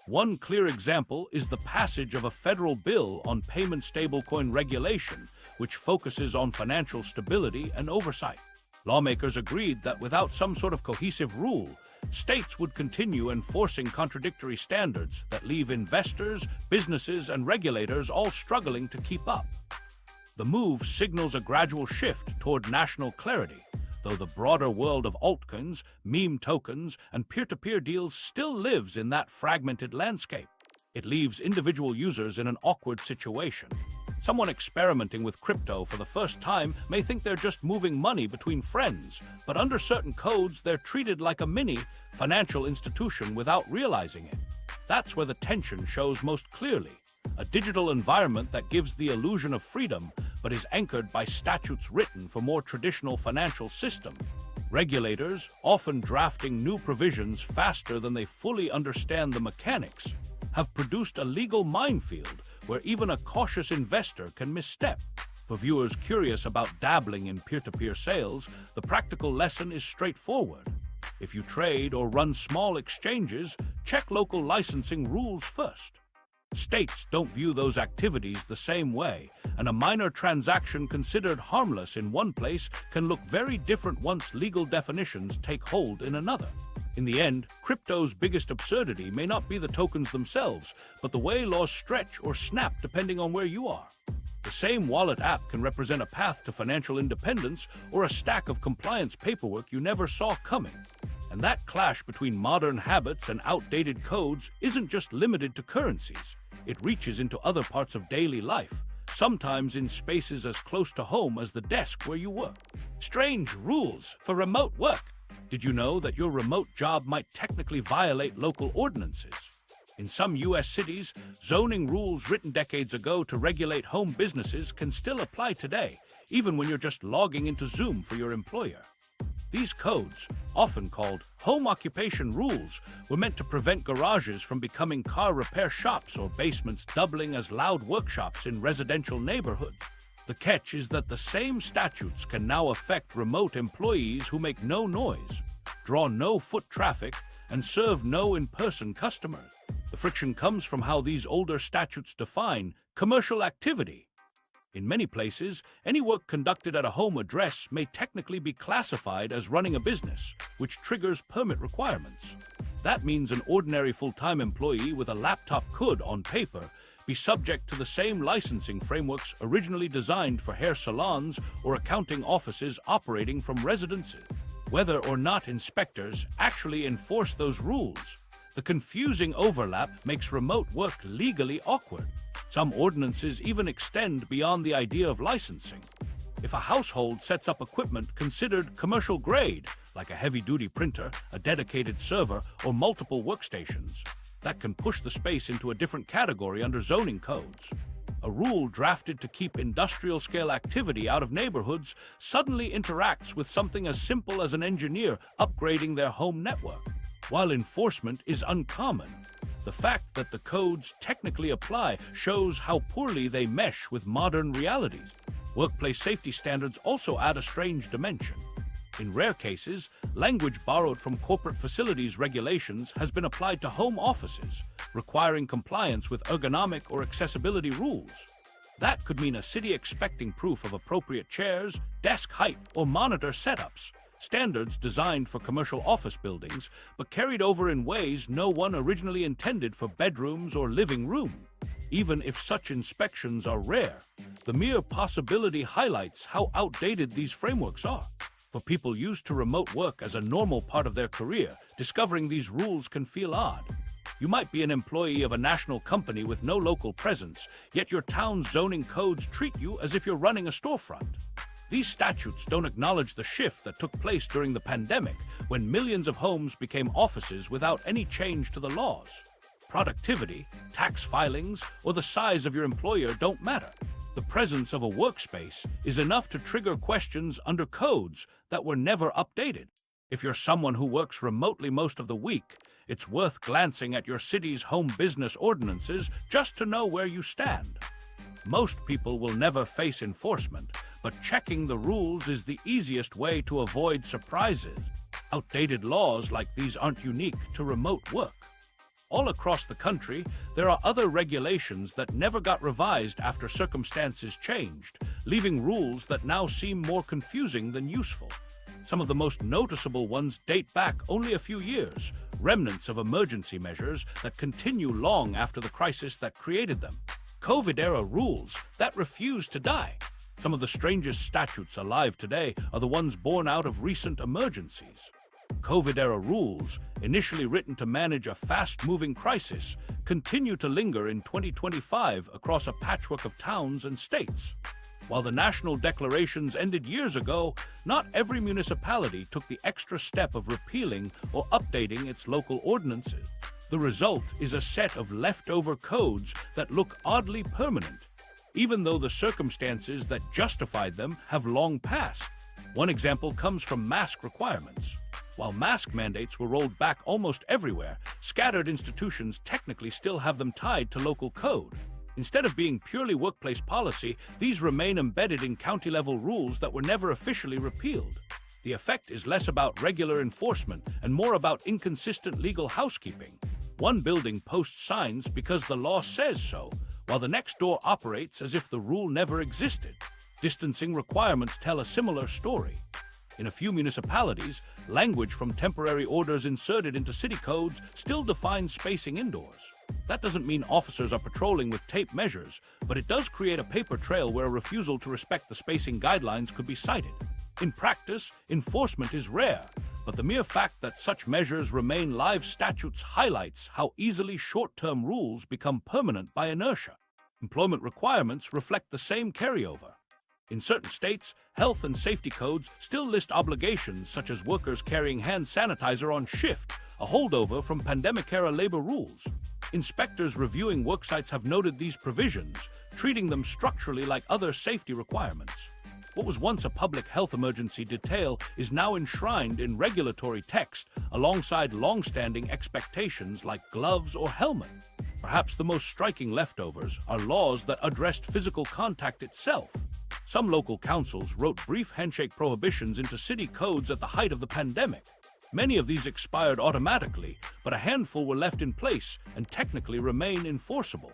One clear example is the passage of a federal bill on payment stablecoin regulation, which focuses on financial stability and oversight. Lawmakers agreed that without some sort of cohesive rule, states would continue enforcing contradictory standards that leave investors, businesses, and regulators all struggling to keep up. The move signals a gradual shift toward national clarity, though the broader world of altcoins, meme tokens, and peer-to-peer deals still lives in that fragmented landscape. It leaves individual users in an awkward situation. Someone experimenting with crypto for the first time may think they're just moving money between friends, but under certain codes, they're treated like a mini financial institution without realizing it. That's where the tension shows most clearly. A digital environment that gives the illusion of freedom, but is anchored by statutes written for more traditional financial systems. Regulators, often drafting new provisions faster than they fully understand the mechanics, have produced a legal minefield where even a cautious investor can misstep. For viewers curious about dabbling in peer-to-peer sales, the practical lesson is straightforward. If you trade or run small exchanges, check local licensing rules first. States don't view those activities the same way, and a minor transaction considered harmless in one place can look very different once legal definitions take hold in another. In the end, crypto's biggest absurdity may not be the tokens themselves, but the way laws stretch or snap depending on where you are. The same wallet app can represent a path to financial independence or a stack of compliance paperwork you never saw coming. And that clash between modern habits and outdated codes isn't just limited to currencies. It reaches into other parts of daily life, sometimes in spaces as close to home as the desk where you work. Strange rules for remote work. Did you know that your remote job might technically violate local ordinances? In some U.S. cities, zoning rules written decades ago to regulate home businesses can still apply today, even when you're just logging into Zoom for your employer. These codes, often called home occupation rules, were meant to prevent garages from becoming car repair shops or basements doubling as loud workshops in residential neighborhoods. The catch is that the same statutes can now affect remote employees who make no noise, draw no foot traffic, and serve no in-person customers. The friction comes from how these older statutes define commercial activity. In many places, any work conducted at a home address may technically be classified as running a business, which triggers permit requirements. That means an ordinary full-time employee with a laptop could, on paper, be subject to the same licensing frameworks originally designed for hair salons or accounting offices operating from residences. Whether or not inspectors actually enforce those rules, the confusing overlap makes remote work legally awkward. Some ordinances even extend beyond the idea of licensing. If a household sets up equipment considered commercial grade, like a heavy-duty printer, a dedicated server, or multiple workstations, That can push the space into a different category under zoning codes. A rule drafted to keep industrial-scale activity out of neighborhoods suddenly interacts with something as simple as an engineer upgrading their home network. While enforcement is uncommon, the fact that the codes technically apply shows how poorly they mesh with modern realities. Workplace safety standards also add a strange dimension. In rare cases, language borrowed from corporate facilities regulations has been applied to home offices, requiring compliance with ergonomic or accessibility rules. That could mean a city expecting proof of appropriate chairs, desk height, or monitor setups, standards designed for commercial office buildings, but carried over in ways no one originally intended for bedrooms or living room. Even if such inspections are rare, the mere possibility highlights how outdated these frameworks are. For people used to remote work as a normal part of their career, discovering these rules can feel odd. You might be an employee of a national company with no local presence, yet your town's zoning codes treat you as if you're running a storefront. These statutes don't acknowledge the shift that took place during the pandemic, when millions of homes became offices without any change to the laws. Productivity, tax filings, or the size of your employer don't matter. The presence of a workspace is enough to trigger questions under codes that were never updated. If you're someone who works remotely most of the week, it's worth glancing at your city's home business ordinances just to know where you stand. Most people will never face enforcement, but checking the rules is the easiest way to avoid surprises. Outdated laws like these aren't unique to remote work. All across the country, there are other regulations that never got revised after circumstances changed, leaving rules that now seem more confusing than useful. Some of the most noticeable ones date back only a few years, remnants of emergency measures that continue long after the crisis that created them. COVID-era rules that refuse to die. Some of the strangest statutes alive today are the ones born out of recent emergencies. COVID-era rules, initially written to manage a fast-moving crisis, continue to linger in 2025 across a patchwork of towns and states. While the national declarations ended years ago, not every municipality took the extra step of repealing or updating its local ordinances. The result is a set of leftover codes that look oddly permanent, even though the circumstances that justified them have long passed. One example comes from mask requirements. While mask mandates were rolled back almost everywhere, scattered institutions technically still have them tied to local code. Instead of being purely workplace policy, these remain embedded in county-level rules that were never officially repealed. The effect is less about regular enforcement and more about inconsistent legal housekeeping. One building posts signs because the law says so, while the next door operates as if the rule never existed. Distancing requirements tell a similar story. In a few municipalities, language from temporary orders inserted into city codes still defines spacing indoors. That doesn't mean officers are patrolling with tape measures, but it does create a paper trail where a refusal to respect the spacing guidelines could be cited. In practice, enforcement is rare, but the mere fact that such measures remain live statutes highlights how easily short-term rules become permanent by inertia. Employment requirements reflect the same carryover. In certain states, health and safety codes still list obligations such as workers carrying hand sanitizer on shift, a holdover from pandemic-era labor rules. Inspectors reviewing worksites have noted these provisions, treating them structurally like other safety requirements. What was once a public health emergency detail is now enshrined in regulatory text alongside long-standing expectations like gloves or helmet. Perhaps the most striking leftovers are laws that addressed physical contact itself. Some local councils wrote brief handshake prohibitions into city codes at the height of the pandemic. Many of these expired automatically, but a handful were left in place and technically remain enforceable.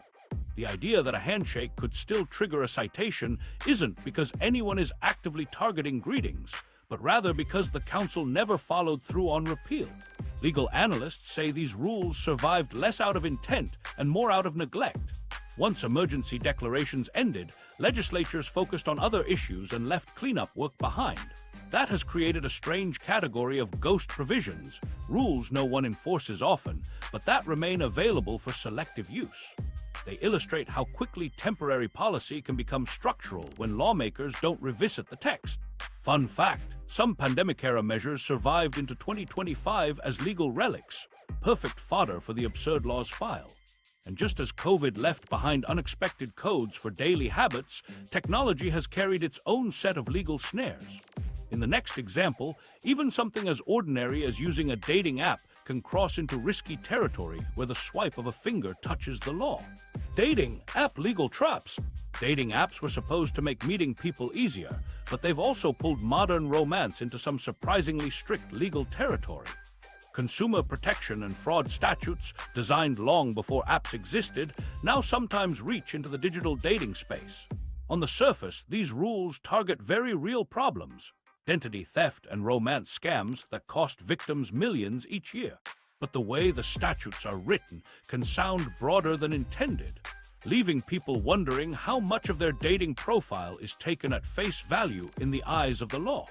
The idea that a handshake could still trigger a citation isn't because anyone is actively targeting greetings, but rather because the council never followed through on repeal. Legal analysts say these rules survived less out of intent and more out of neglect. Once emergency declarations ended, legislatures focused on other issues and left cleanup work behind. That has created a strange category of ghost provisions, rules no one enforces often, but that remain available for selective use. They illustrate how quickly temporary policy can become structural when lawmakers don't revisit the text. Fun fact, some pandemic-era measures survived into 2025 as legal relics. perfect fodder for the absurd laws file. And just as COVID left behind unexpected codes for daily habits, technology has carried its own set of legal snares. In the next example, even something as ordinary as using a dating app can cross into risky territory where the swipe of a finger touches the law. Dating app legal traps. Dating apps were supposed to make meeting people easier, but they've also pulled modern romance into some surprisingly strict legal territory. Consumer protection and fraud statutes, designed long before apps existed, now sometimes reach into the digital dating space. On the surface, these rules target very real problems: identity theft and romance scams that cost victims millions each year. But the way the statutes are written can sound broader than intended, leaving people wondering how much of their dating profile is taken at face value in the eyes of the law.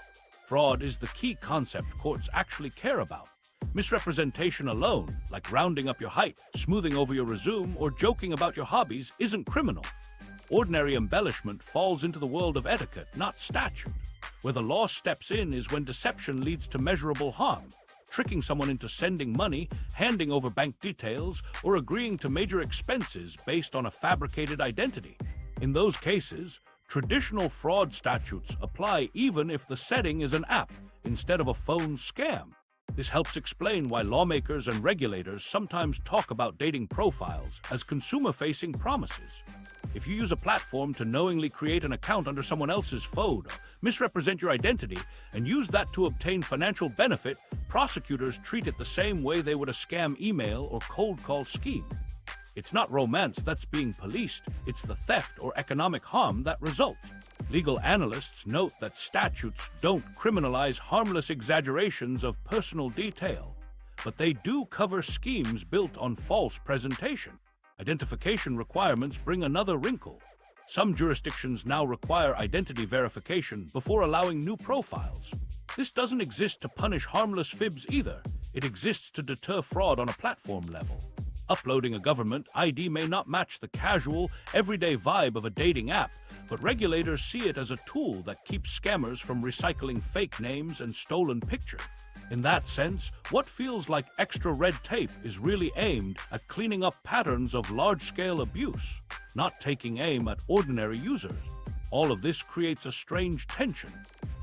Fraud is the key concept courts actually care about. Misrepresentation alone, like rounding up your height, smoothing over your resume, or joking about your hobbies, isn't criminal. Ordinary embellishment falls into the world of etiquette, not statute. Where the law steps in is when deception leads to measurable harm, tricking someone into sending money, handing over bank details, or agreeing to major expenses based on a fabricated identity. In those cases, traditional fraud statutes apply even if the setting is an app instead of a phone scam. This helps explain why lawmakers and regulators sometimes talk about dating profiles as consumer-facing promises. If you use a platform to knowingly create an account under someone else's phone, misrepresent your identity, and use that to obtain financial benefit, prosecutors treat it the same way they would a scam email or cold call scheme. It's not romance that's being policed, it's the theft or economic harm that results. Legal analysts note that statutes don't criminalize harmless exaggerations of personal detail, but they do cover schemes built on false presentation. Identification requirements bring another wrinkle. Some jurisdictions now require identity verification before allowing new profiles. This doesn't exist to punish harmless fibs either. It exists to deter fraud on a platform level. Uploading a government ID may not match the casual, everyday vibe of a dating app, but regulators see it as a tool that keeps scammers from recycling fake names and stolen pictures. In that sense, what feels like extra red tape is really aimed at cleaning up patterns of large-scale abuse, not taking aim at ordinary users. All of this creates a strange tension.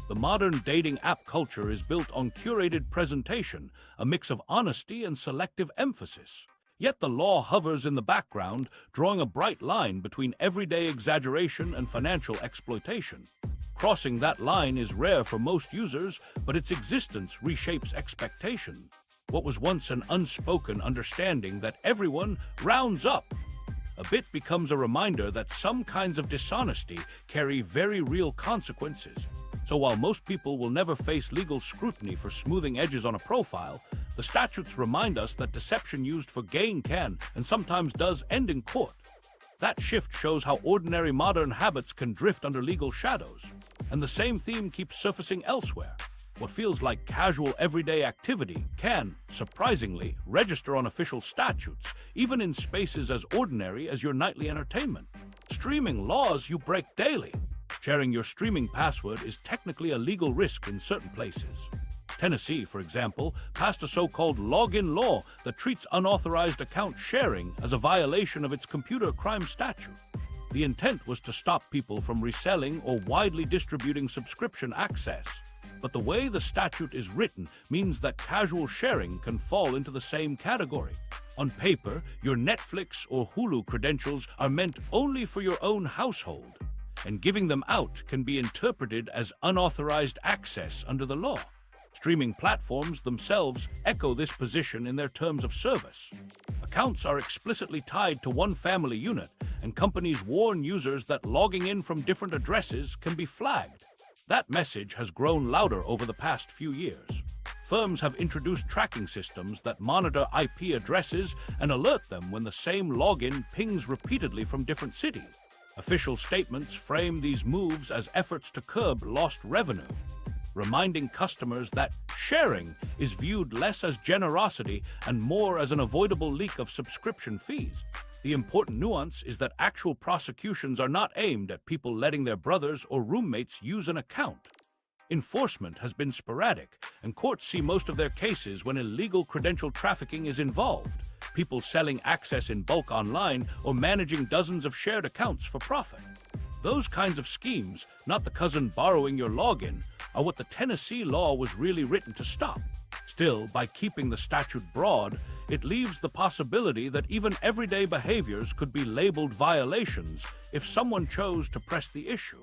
The modern dating app culture is built on curated presentation, a mix of honesty and selective emphasis. Yet the law hovers in the background, drawing a bright line between everyday exaggeration and financial exploitation. Crossing that line is rare for most users, but its existence reshapes expectation. What was once an unspoken understanding that everyone rounds up, a bit becomes a reminder that some kinds of dishonesty carry very real consequences. So while most people will never face legal scrutiny for smoothing edges on a profile, the statutes remind us that deception used for gain can, and sometimes does, end in court. That shift shows how ordinary modern habits can drift under legal shadows. And the same theme keeps surfacing elsewhere. What feels like casual everyday activity can, surprisingly, register on official statutes, even in spaces as ordinary as your nightly entertainment. Streaming laws you break daily. Sharing your streaming password is technically a legal risk in certain places. Tennessee, for example, passed a so-called login law that treats unauthorized account sharing as a violation of its computer crime statute. The intent was to stop people from reselling or widely distributing subscription access. But the way the statute is written means that casual sharing can fall into the same category. On paper, your Netflix or Hulu credentials are meant only for your own household, and giving them out can be interpreted as unauthorized access under the law. Streaming platforms themselves echo this position in their terms of service. Accounts are explicitly tied to one family unit, and companies warn users that logging in from different addresses can be flagged. That message has grown louder over the past few years. Firms have introduced tracking systems that monitor IP addresses and alert them when the same login pings repeatedly from different cities. Official statements frame these moves as efforts to curb lost revenue, reminding customers that sharing is viewed less as generosity and more as an avoidable leak of subscription fees. The important nuance is that actual prosecutions are not aimed at people letting their brothers or roommates use an account. Enforcement has been sporadic, and courts see most of their cases when illegal credential trafficking is involved, people selling access in bulk online or managing dozens of shared accounts for profit. Those kinds of schemes, not the cousin borrowing your login, are what the Tennessee law was really written to stop. Still, by keeping the statute broad, it leaves the possibility that even everyday behaviors could be labeled violations if someone chose to press the issue.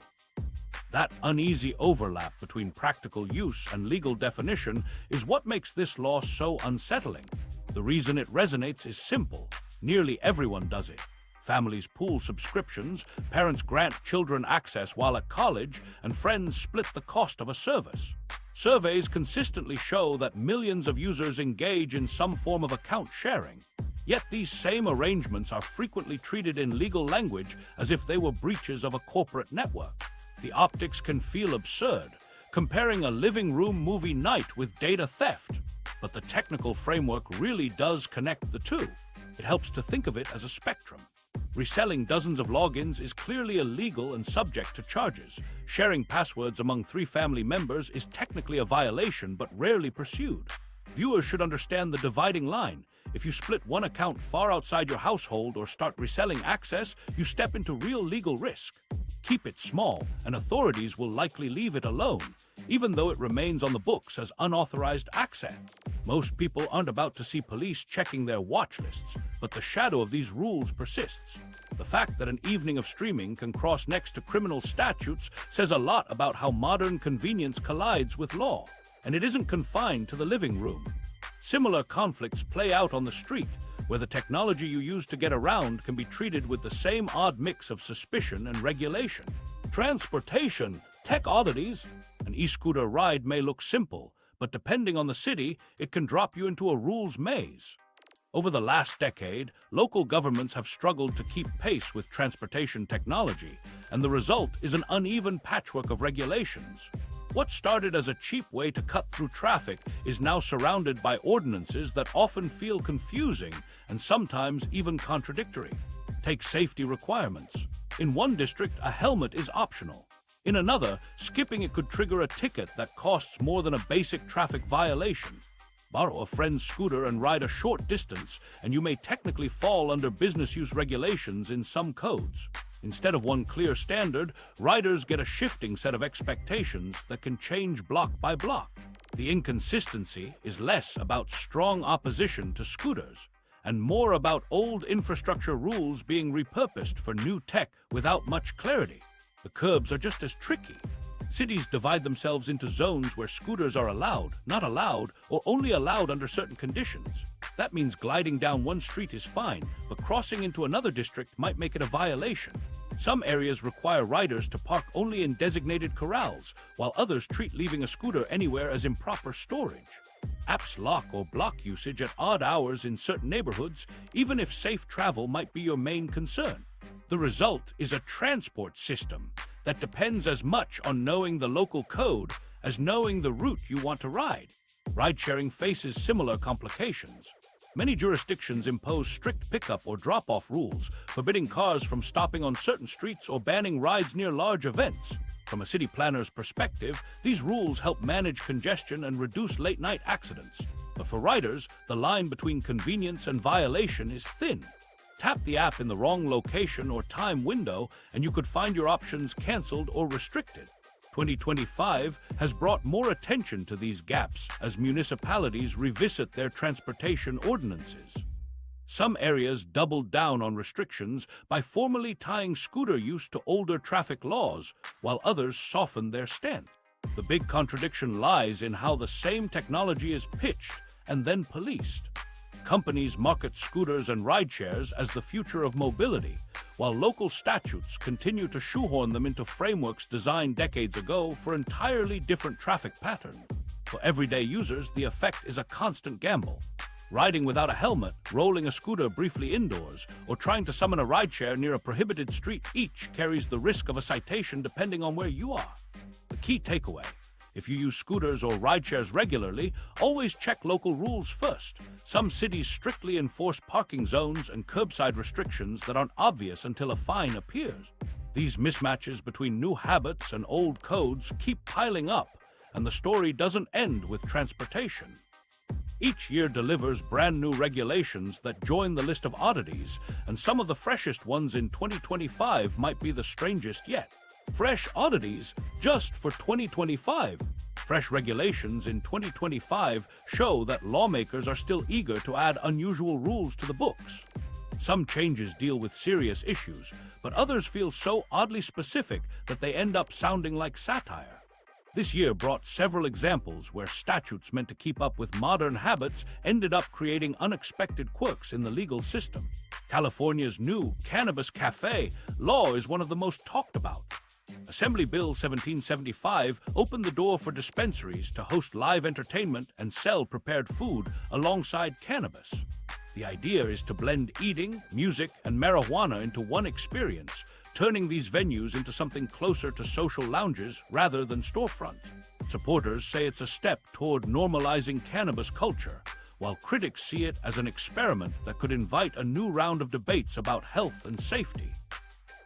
That uneasy overlap between practical use and legal definition is what makes this law so unsettling. The reason it resonates is simple. Nearly everyone does it. Families pool subscriptions, parents grant children access while at college, and friends split the cost of a service. Surveys consistently show that millions of users engage in some form of account sharing. Yet these same arrangements are frequently treated in legal language as if they were breaches of a corporate network. The optics can feel absurd, comparing a living room movie night with data theft. But the technical framework really does connect the two. It helps to think of it as a spectrum. Reselling dozens of logins is clearly illegal and subject to charges. Sharing passwords among 3 family members is technically a violation but rarely pursued. Viewers should understand the dividing line. If you split one account far outside your household or start reselling access, you step into real legal risk. Keep it small, and authorities will likely leave it alone, even though it remains on the books as unauthorized access. Most people aren't about to see police checking their watch lists, but the shadow of these rules persists. The fact that an evening of streaming can cross next to criminal statutes says a lot about how modern convenience collides with law, and it isn't confined to the living room. Similar conflicts play out on the street, where the technology you use to get around can be treated with the same odd mix of suspicion and regulation. Transportation, tech oddities. An e-scooter ride may look simple, but depending on the city, it can drop you into a rules maze. Over the last decade, local governments have struggled to keep pace with transportation technology, and the result is an uneven patchwork of regulations. What started as a cheap way to cut through traffic is now surrounded by ordinances that often feel confusing and sometimes even contradictory. Take safety requirements. In one district, a helmet is optional. In another, skipping it could trigger a ticket that costs more than a basic traffic violation. Borrow a friend's scooter and ride a short distance, and you may technically fall under business use regulations in some codes. Instead of one clear standard, riders get a shifting set of expectations that can change block by block. The inconsistency is less about strong opposition to scooters and more about old infrastructure rules being repurposed for new tech without much clarity. The curbs are just as tricky. Cities divide themselves into zones where scooters are allowed, not allowed, or only allowed under certain conditions. That means gliding down one street is fine, but crossing into another district might make it a violation. Some areas require riders to park only in designated corrals, while others treat leaving a scooter anywhere as improper storage. Apps lock or block usage at odd hours in certain neighborhoods, even if safe travel might be your main concern. The result is a transport system that depends as much on knowing the local code as knowing the route you want to ride. Ride-sharing faces similar complications. Many jurisdictions impose strict pickup or drop-off rules, forbidding cars from stopping on certain streets or banning rides near large events. From a city planner's perspective, these rules help manage congestion and reduce late-night accidents. But for riders, the line between convenience and violation is thin. Tap the app in the wrong location or time window, and you could find your options canceled or restricted. 2025 has brought more attention to these gaps as municipalities revisit their transportation ordinances. Some areas doubled down on restrictions by formally tying scooter use to older traffic laws, while others softened their stance. The big contradiction lies in how the same technology is pitched and then policed. Companies market scooters and rideshares as the future of mobility, while local statutes continue to shoehorn them into frameworks designed decades ago for entirely different traffic patterns. For everyday users, the effect is a constant gamble. Riding without a helmet, rolling a scooter briefly indoors, or trying to summon a rideshare near a prohibited street each carries the risk of a citation depending on where you are. The key takeaway: if you use scooters or rideshares regularly, always check local rules first. Some cities strictly enforce parking zones and curbside restrictions that aren't obvious until a fine appears. These mismatches between new habits and old codes keep piling up, And the story doesn't end with transportation. Each year delivers brand new regulations that join the list of oddities, and some of the freshest ones in 2025 might be the strangest yet. Fresh oddities just for 2025. Fresh regulations in 2025 show that lawmakers are still eager to add unusual rules to the books. Some changes deal with serious issues, but others feel so oddly specific that they end up sounding like satire. This year brought several examples where statutes meant to keep up with modern habits ended up creating unexpected quirks in the legal system. California's new cannabis cafe law is one of the most talked about. Assembly Bill 1775 opened the door for dispensaries to host live entertainment and sell prepared food alongside cannabis. The idea is to blend eating, music, and marijuana into one experience, turning these venues into something closer to social lounges rather than storefronts. Supporters say it's a step toward normalizing cannabis culture, while critics see it as an experiment that could invite a new round of debates about health and safety.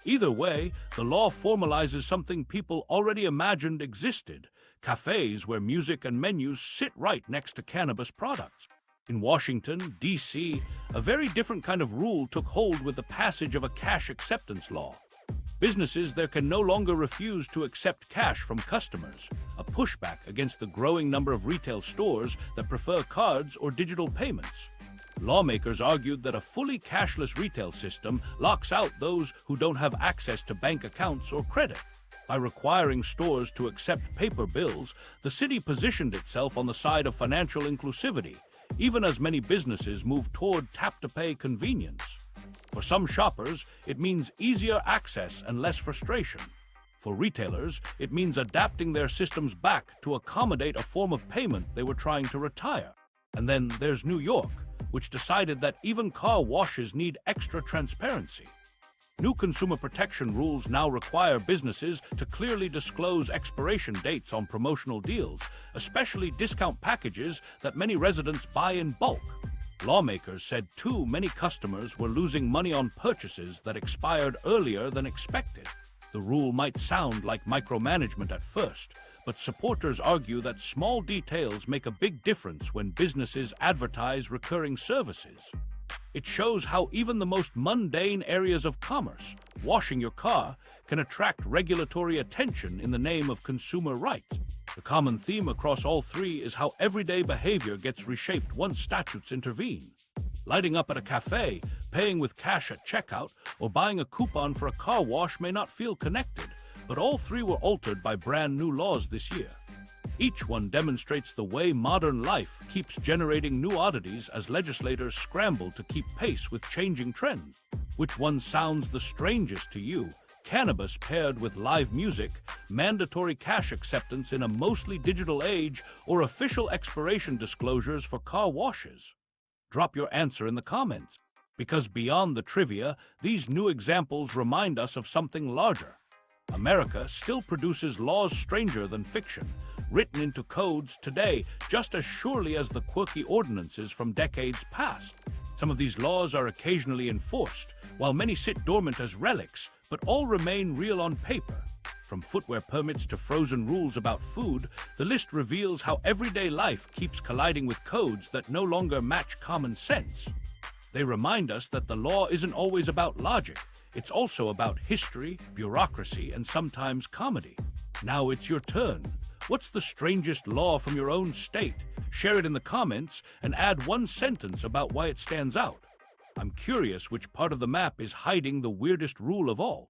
Either way, the law formalizes something people already imagined existed: cafes where music and menus sit right next to cannabis products. In Washington, D.C., a very different kind of rule took hold with the passage of a cash acceptance law. Businesses there can no longer refuse to accept cash from customers, a pushback against the growing number of retail stores that prefer cards or digital payments. Lawmakers argued that a fully cashless retail system locks out those who don't have access to bank accounts or credit. By requiring stores to accept paper bills, the city positioned itself on the side of financial inclusivity, even as many businesses move toward tap-to-pay convenience. For some shoppers, it means easier access and less frustration. For retailers, it means adapting their systems back to accommodate a form of payment they were trying to retire. And then there's New York, which decided that even car washes need extra transparency. New consumer protection rules now require businesses to clearly disclose expiration dates on promotional deals, especially discount packages that many residents buy in bulk. Lawmakers said too many customers were losing money on purchases that expired earlier than expected. The rule might sound like micromanagement at first, but supporters argue that small details make a big difference when businesses advertise recurring services. It shows how even the most mundane areas of commerce, washing your car, can attract regulatory attention in the name of consumer rights. The common theme across all three is how everyday behavior gets reshaped once statutes intervene. Lighting up at a cafe, paying with cash at checkout, or buying a coupon for a car wash may not feel connected, but all three were altered by brand new laws this year. Each one demonstrates the way modern life keeps generating new oddities as legislators scramble to keep pace with changing trends. Which one sounds the strangest to you? Cannabis paired with live music, mandatory cash acceptance in a mostly digital age, or official expiration disclosures for car washes? Drop your answer in the comments, because beyond the trivia, these new examples remind us of something larger. America still produces laws stranger than fiction, written into codes today just as surely as the quirky ordinances from decades past. Some of these laws are occasionally enforced, while many sit dormant as relics, but all remain real on paper. From footwear permits to frozen rules about food, the list reveals how everyday life keeps colliding with codes that no longer match common sense. They remind us that the law isn't always about logic. It's also about history, bureaucracy, and sometimes comedy. Now it's your turn. What's the strangest law from your own state? Share it in the comments and add one sentence about why it stands out. I'm curious which part of the map is hiding the weirdest rule of all.